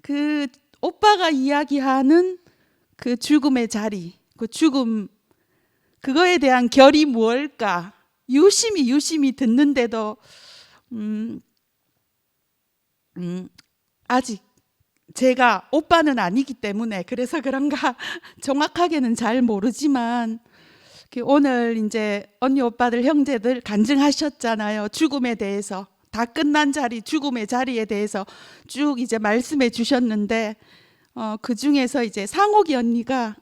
그 오빠가 이야기하는 그 죽음의 자리, 그 죽음, 그거에 대한 결이 무엇일까? 유심히 듣는데도 아직 제가 오빠는 아니기 때문에 그래서 그런가 정확하게는 잘 모르지만 오늘 이제 언니 오빠들 형제들 간증하셨잖아요. 죽음에 대해서 다 끝난 자리, 죽음의 자리에 대해서 쭉 이제 말씀해 주셨는데 그 중에서 이제 상옥이 언니가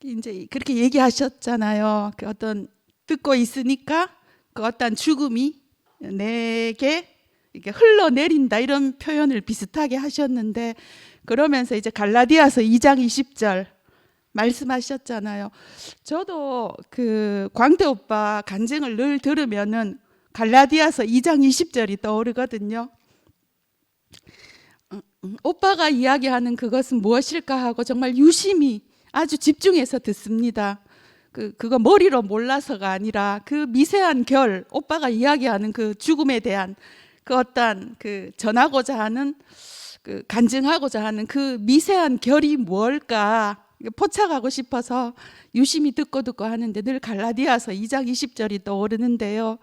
이제 그렇게 얘기하셨잖아요. 그 어떤 듣고 있으니까 그 어떤 죽음이 내게 이렇게 흘러내린다 이런 표현을 비슷하게 하셨는데 그러면서 이제 갈라디아서 2장 20절 말씀하셨잖아요. 저도 그 광태 오빠 간증을 늘 들으면은 갈라디아서 2장 20절이 떠오르거든요. 오빠가 이야기하는 그것은 무엇일까 하고 정말 유심히 아주 집중해서 듣습니다. 그거 머리로 몰라서가 아니라 그 미세한 결, 오빠가 이야기하는 그 죽음에 대한 그 어떤 그 전하고자 하는 그 간증하고자 하는 그 미세한 결이 뭘까 포착하고 싶어서 유심히 듣고 하는데 늘 갈라디아서 2장 20절이 떠오르는데요.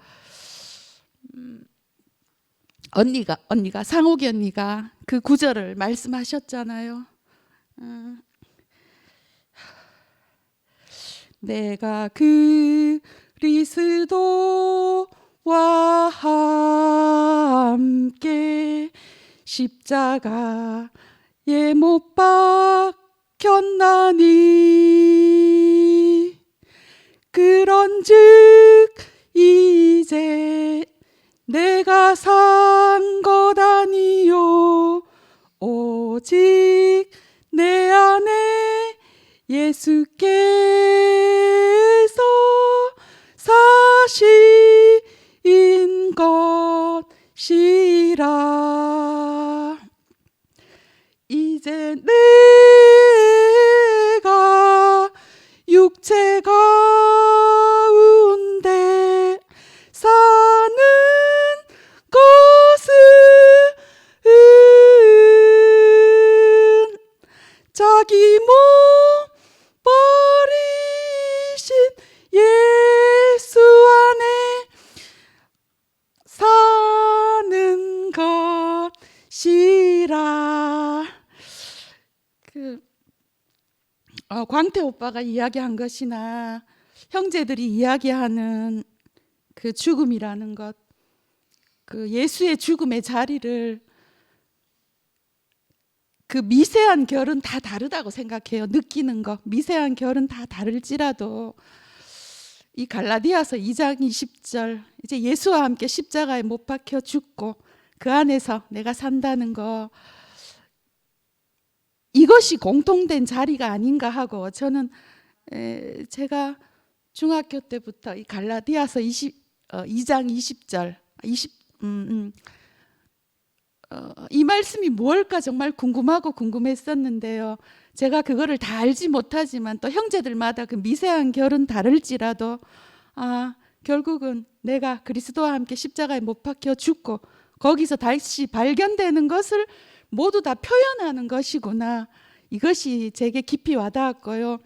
언니가 상옥이 언니가 그 구절을 말씀하셨잖아요. 내가 그리스도와 함께 십자가에 못 박혔나니 그런즉 이제 내가 산 것 아니요 오직 내 안에 예수께서 사신 것이라. 이제 내가 육체 가운데 사는 것은 자기 몸 버리신 예수 안에 사는 것이라. 광태 오빠가 이야기한 것이나 형제들이 이야기하는 그 죽음이라는 것, 그 예수의 죽음의 자리를 그 미세한 결은 다 다르다고 생각해요. 느끼는 것, 미세한 결은 다 다를지라도 이 갈라디아서 2장 20절 이제 예수와 함께 십자가에 못 박혀 죽고 그 안에서 내가 산다는 거, 이것이 공통된 자리가 아닌가 하고 저는 제가 중학교 때부터 이 갈라디아서 2장 20절 이 말씀이 뭘까 정말 궁금했었는데요. 제가 그거를 다 알지 못하지만 또 형제들마다 그 미세한 결은 다를지라도 결국은 내가 그리스도와 함께 십자가에 못 박혀 죽고 거기서 다시 발견되는 것을 모두 다 표현하는 것이구나. 이것이 제게 깊이 와닿았고요.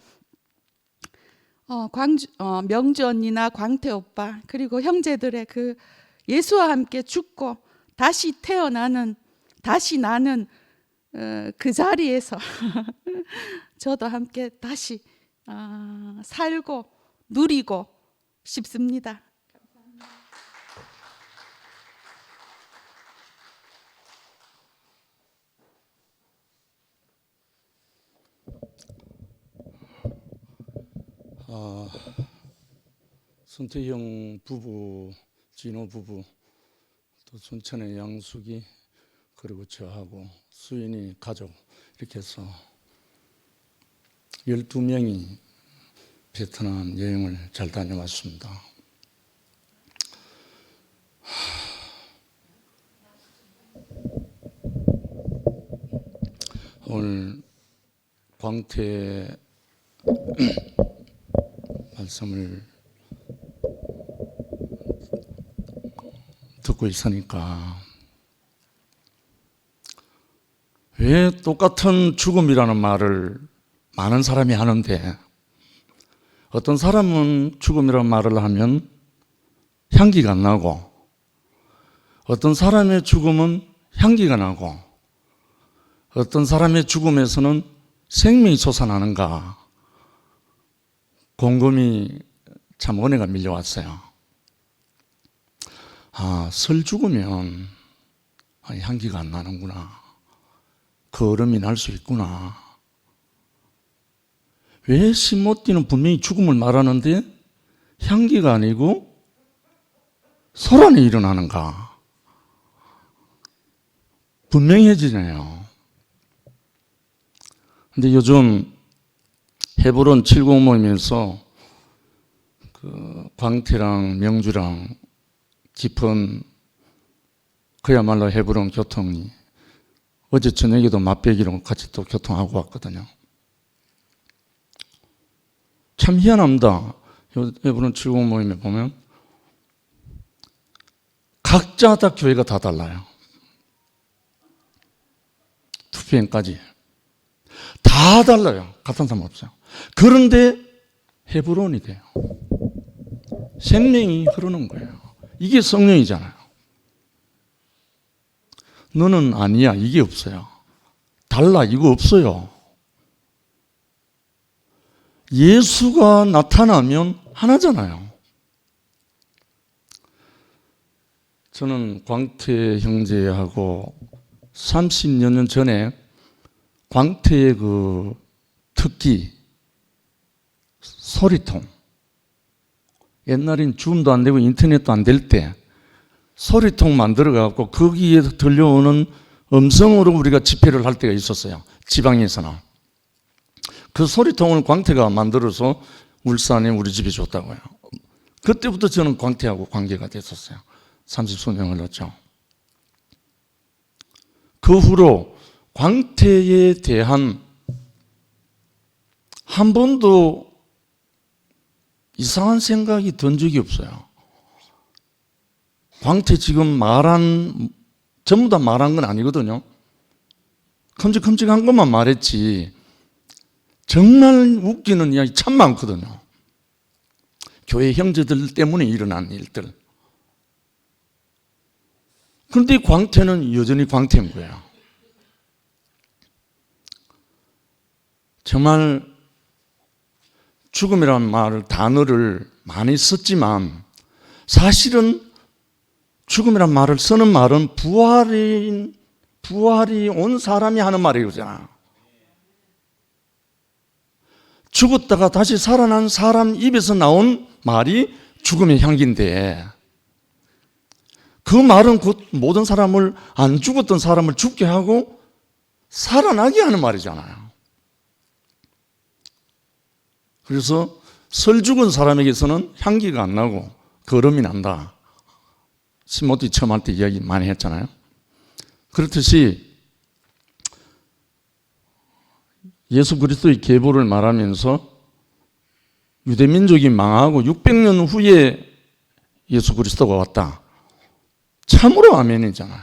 명주 언니나 광태 오빠 그리고 형제들의 그 예수와 함께 죽고 다시 태어나는 다시 나는 그 자리에서 저도 함께 다시 살고 누리고 싶습니다. 손태형 부부, 진호 부부, 또 순천의 양숙이, 그리고 저하고 수인이 가족 이렇게 해서 12명이 베트남 여행을 잘 다녀왔습니다. 오늘 광태 말씀을 듣고 있으니까 왜 똑같은 죽음이라는 말을 많은 사람이 하는데 어떤 사람은 죽음이라는 말을 하면 향기가 안 나고 어떤 사람의 죽음은 향기가 나고 어떤 사람의 죽음에서는 생명이 솟아나는가 곰곰이 참 은혜가 밀려왔어요. 설 죽으면 향기가 안 나는구나. 거름이 날 수 있구나. 왜 신모띠는 분명히 죽음을 말하는데 향기가 아니고 소란이 일어나는가? 분명해지네요. 근데 요즘 헤브론 70 모임에서 그 광태랑 명주랑 깊은 그야말로 헤브론 교통이 어제 저녁에도 맛배기로 같이 또 교통하고 왔거든요. 참 희한합니다. 헤브론 70 모임에 보면 각자 다 교회가 다 달라요. 2PM까지 다 달라요. 같은 사람 없어요. 그런데 헤브론이 돼요. 생명이 흐르는 거예요. 이게 성령이잖아요. 너는 아니야. 이게 없어요. 달라. 이거 없어요. 예수가 나타나면 하나잖아요. 저는 광태 형제하고 30여 년 전에 광태의 그 특기 소리통, 옛날엔 줌도 안 되고 인터넷도 안 될 때 소리통 만들어 갖고 거기에 들려오는 음성으로 우리가 집회를 할 때가 있었어요. 지방에서는. 그 소리통을 광태가 만들어서 울산에 우리 집에 줬다고요. 그때부터 저는 광태하고 관계가 됐었어요. 30수년 흘렀죠. 그 후로 광태에 대한 한 번도 이상한 생각이 든 적이 없어요. 광태 지금 전부 다 말한 건 아니거든요. 큼직큼직한 것만 말했지 정말 웃기는 이야기 참 많거든요. 교회 형제들 때문에 일어난 일들. 그런데 광태는 여전히 광태인 거예요. 정말 죽음이라는 단어를 많이 썼지만 사실은 죽음이란 말을 쓰는 말은 부활이 온 사람이 하는 말이잖아. 죽었다가 다시 살아난 사람 입에서 나온 말이 죽음의 향기인데 그 말은 곧 모든 사람을 안 죽었던 사람을 죽게 하고 살아나게 하는 말이잖아요. 그래서 설 죽은 사람에게서는 향기가 안 나고 거름이 난다. 시모티 처음 할 때 이야기 많이 했잖아요. 그렇듯이 예수 그리스도의 계보를 말하면서 유대민족이 망하고 600년 후에 예수 그리스도가 왔다. 참으로 아멘이잖아요.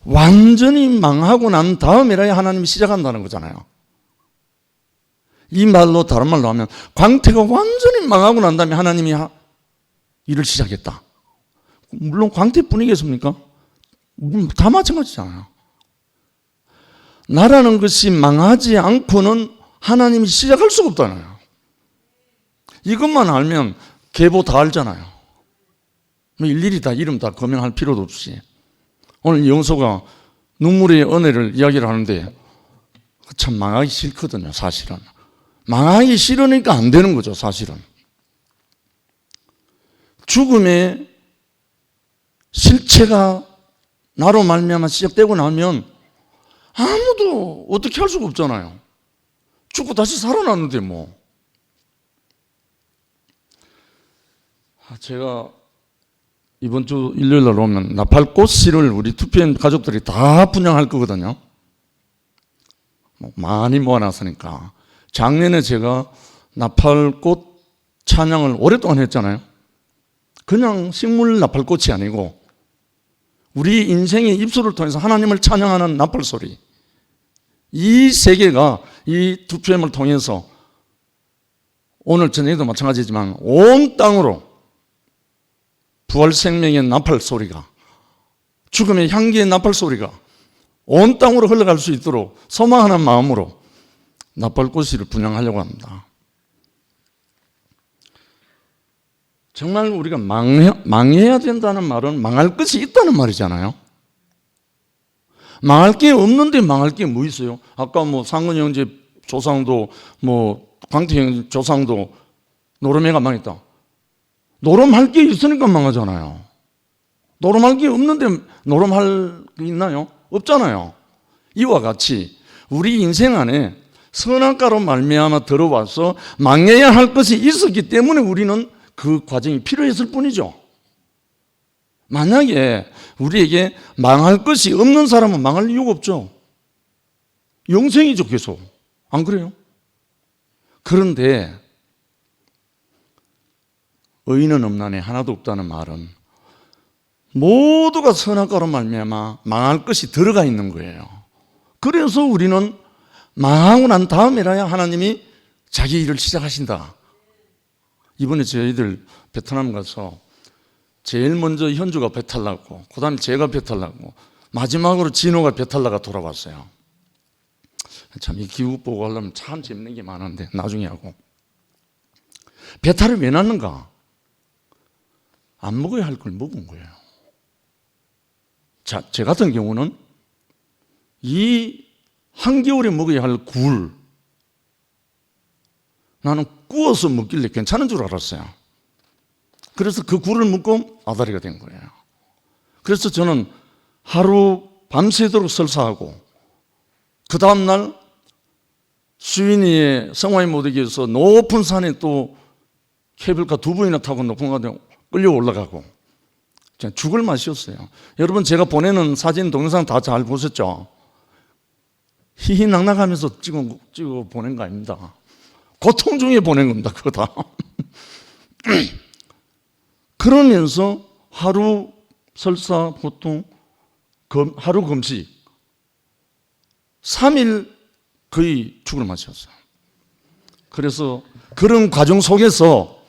완전히 망하고 난 다음이라야 하나님이 시작한다는 거잖아요. 이 말로 다른 말로 하면 광태가 완전히 망하고 난 다음에 하나님이 일을 시작했다. 물론 광태뿐이겠습니까? 다 마찬가지잖아요. 나라는 것이 망하지 않고는 하나님이 시작할 수가 없잖아요. 이것만 알면 계보 다 알잖아요. 일일이 다 이름 다 거명할 필요도 없이. 오늘 영소가 눈물의 은혜를 이야기를 하는데 참 망하기 싫거든요. 사실은. 망하기 싫으니까 안 되는 거죠. 사실은. 죽음의 실체가 나로 말미암아 시작되고 나면 아무도 어떻게 할 수가 없잖아요. 죽고 다시 살아났는데 뭐. 제가 이번 주 일요일 날 오면 나팔꽃 씨를 우리 2PM 가족들이 다 분양할 거거든요. 많이 모아놨으니까. 작년에 제가 나팔꽃 찬양을 오랫동안 했잖아요. 그냥 식물 나팔꽃이 아니고 우리 인생의 입술을 통해서 하나님을 찬양하는 나팔소리. 이 세계가 이 2PM을 통해서 오늘 저녁에도 마찬가지지만 온 땅으로 부활 생명의 나팔소리가, 죽음의 향기의 나팔소리가 온 땅으로 흘러갈 수 있도록 소망하는 마음으로 나팔꽃을 분양하려고 합니다. 정말 우리가 망해야 된다는 말은 망할 것이 있다는 말이잖아요. 망할 게 없는데 망할 게 뭐 있어요? 아까 뭐 상근이 형제 조상도 광태 형 조상도 노름해가 망했다. 노름할 게 있으니까 망하잖아요. 노름할 게 없는데 노름할 게 있나요? 없잖아요. 이와 같이 우리 인생 안에 선악과로 말미암아 들어와서 망해야 할 것이 있었기 때문에 우리는 그 과정이 필요했을 뿐이죠. 만약에 우리에게 망할 것이 없는 사람은 망할 이유가 없죠. 영생이죠, 계속. 안 그래요? 그런데 의인은 없나니 하나도 없다는 말은 모두가 선악과로 말미암아 망할 것이 들어가 있는 거예요. 그래서 우리는 망하고 난 다음에라야 하나님이 자기 일을 시작하신다. 이번에 저희들 베트남 가서 제일 먼저 현주가 배탈 나고 그 다음에 제가 배탈 나고 마지막으로 진호가 배탈 나가 돌아왔어요. 참 이 기국 보고 하려면 참 재밌는 게 많은데 나중에 하고. 배탈을 왜 났는가? 안 먹어야 할 걸 먹은 거예요. 자, 제 같은 경우는 이 한겨울에 먹어야 할 굴, 나는 구워서 먹길래 괜찮은 줄 알았어요. 그래서 그 굴을 먹고 아다리가 된 거예요. 그래서 저는 하루 밤새도록 설사하고 그 다음날 수인이의 성화의 모덕에서 높은 산에 또 케이블카 2번이나 타고 높은 곳에 끌려 올라가고 죽을 맛이었어요. 여러분 제가 보내는 사진 동영상 다 잘 보셨죠? 희희낙낙하면서 찍어 보낸 거 아닙니다. 고통 중에 보낸 겁니다. 그거 다. 그러면서 하루 설사 보통 하루 금식 3일 거의 죽을 맛이었어요. 그래서 그런 과정 속에서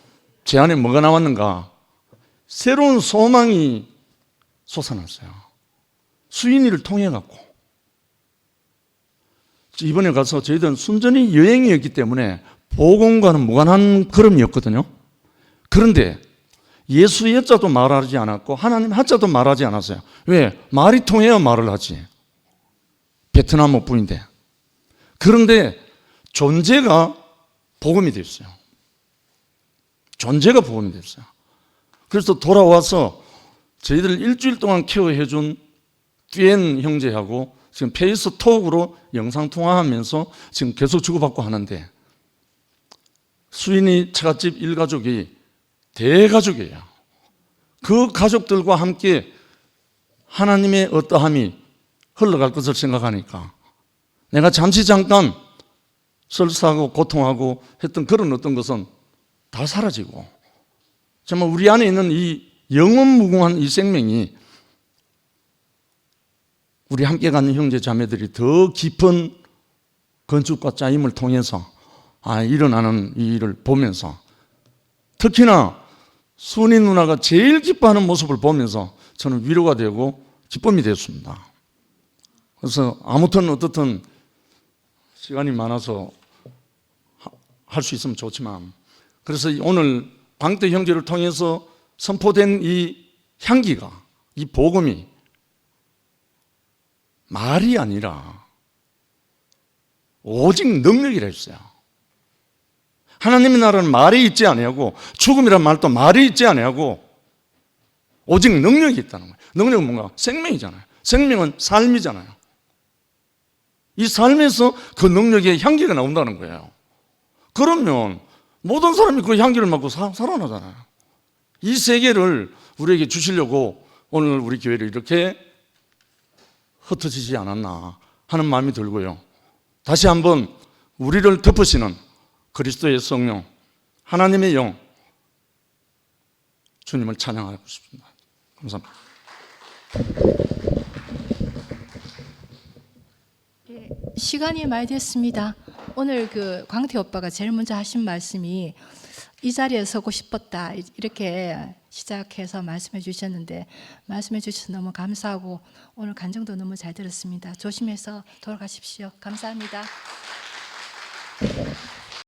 제 안에 뭐가 나왔는가? 새로운 소망이 솟아났어요. 수인이를 통해 갖고 이번에 가서 저희들은 순전히 여행이었기 때문에 복음과는 무관한 걸음이었거든요. 그런데 예수의 여자도 말하지 않았고 하나님 하자도 말하지 않았어요. 왜? 말이 통해야 말을 하지. 베트남어 뿐인데. 그런데 존재가 복음이 됐어요. 존재가 복음이 됐어요. 그래서 돌아와서 저희들 일주일 동안 케어해준 듀엔 형제하고 지금 페이스톡으로 영상통화하면서 지금 계속 주고받고 하는데 수인이 처갓집 일가족이 대가족이에요. 그 가족들과 함께 하나님의 어떠함이 흘러갈 것을 생각하니까 내가 잠깐 설사하고 고통하고 했던 그런 어떤 것은 다 사라지고 정말 우리 안에 있는 이 영원무궁한 이 생명이 우리 함께 가는 형제 자매들이 더 깊은 건축과 짜임을 통해서 일어나는 이 일을 보면서 특히나 순이 누나가 제일 기뻐하는 모습을 보면서 저는 위로가 되고 기쁨이 됐습니다. 그래서 아무튼 어떻든 시간이 많아서 할 수 있으면 좋지만 그래서 오늘 광태 형제를 통해서 선포된 이 향기가 이 복음이 말이 아니라 오직 능력이라 했어요. 하나님의 나라는 말이 있지 아니하고 죽음이란 말도 말이 있지 아니하고 오직 능력이 있다는 거예요. 능력은 뭔가? 생명이잖아요. 생명은 삶이잖아요. 이 삶에서 그 능력의 향기가 나온다는 거예요. 그러면 모든 사람이 그 향기를 맡고 살아나잖아요. 이 세계를 우리에게 주시려고 오늘 우리 교회를 이렇게 흩어지지 않았나 하는 마음이 들고요. 다시 한번 우리를 덮으시는 그리스도의 성령, 하나님의 영, 주님을 찬양하고 싶습니다. 감사합니다. 시간이 많이 됐습니다. 오늘 그 광태 오빠가 제일 먼저 하신 말씀이 이 자리에 서고 싶었다 이렇게 시작해서 말씀해 주셨는데 말씀해 주셔서 너무 감사하고 오늘 간증도 너무 잘 들었습니다. 조심해서 돌아가십시오. 감사합니다.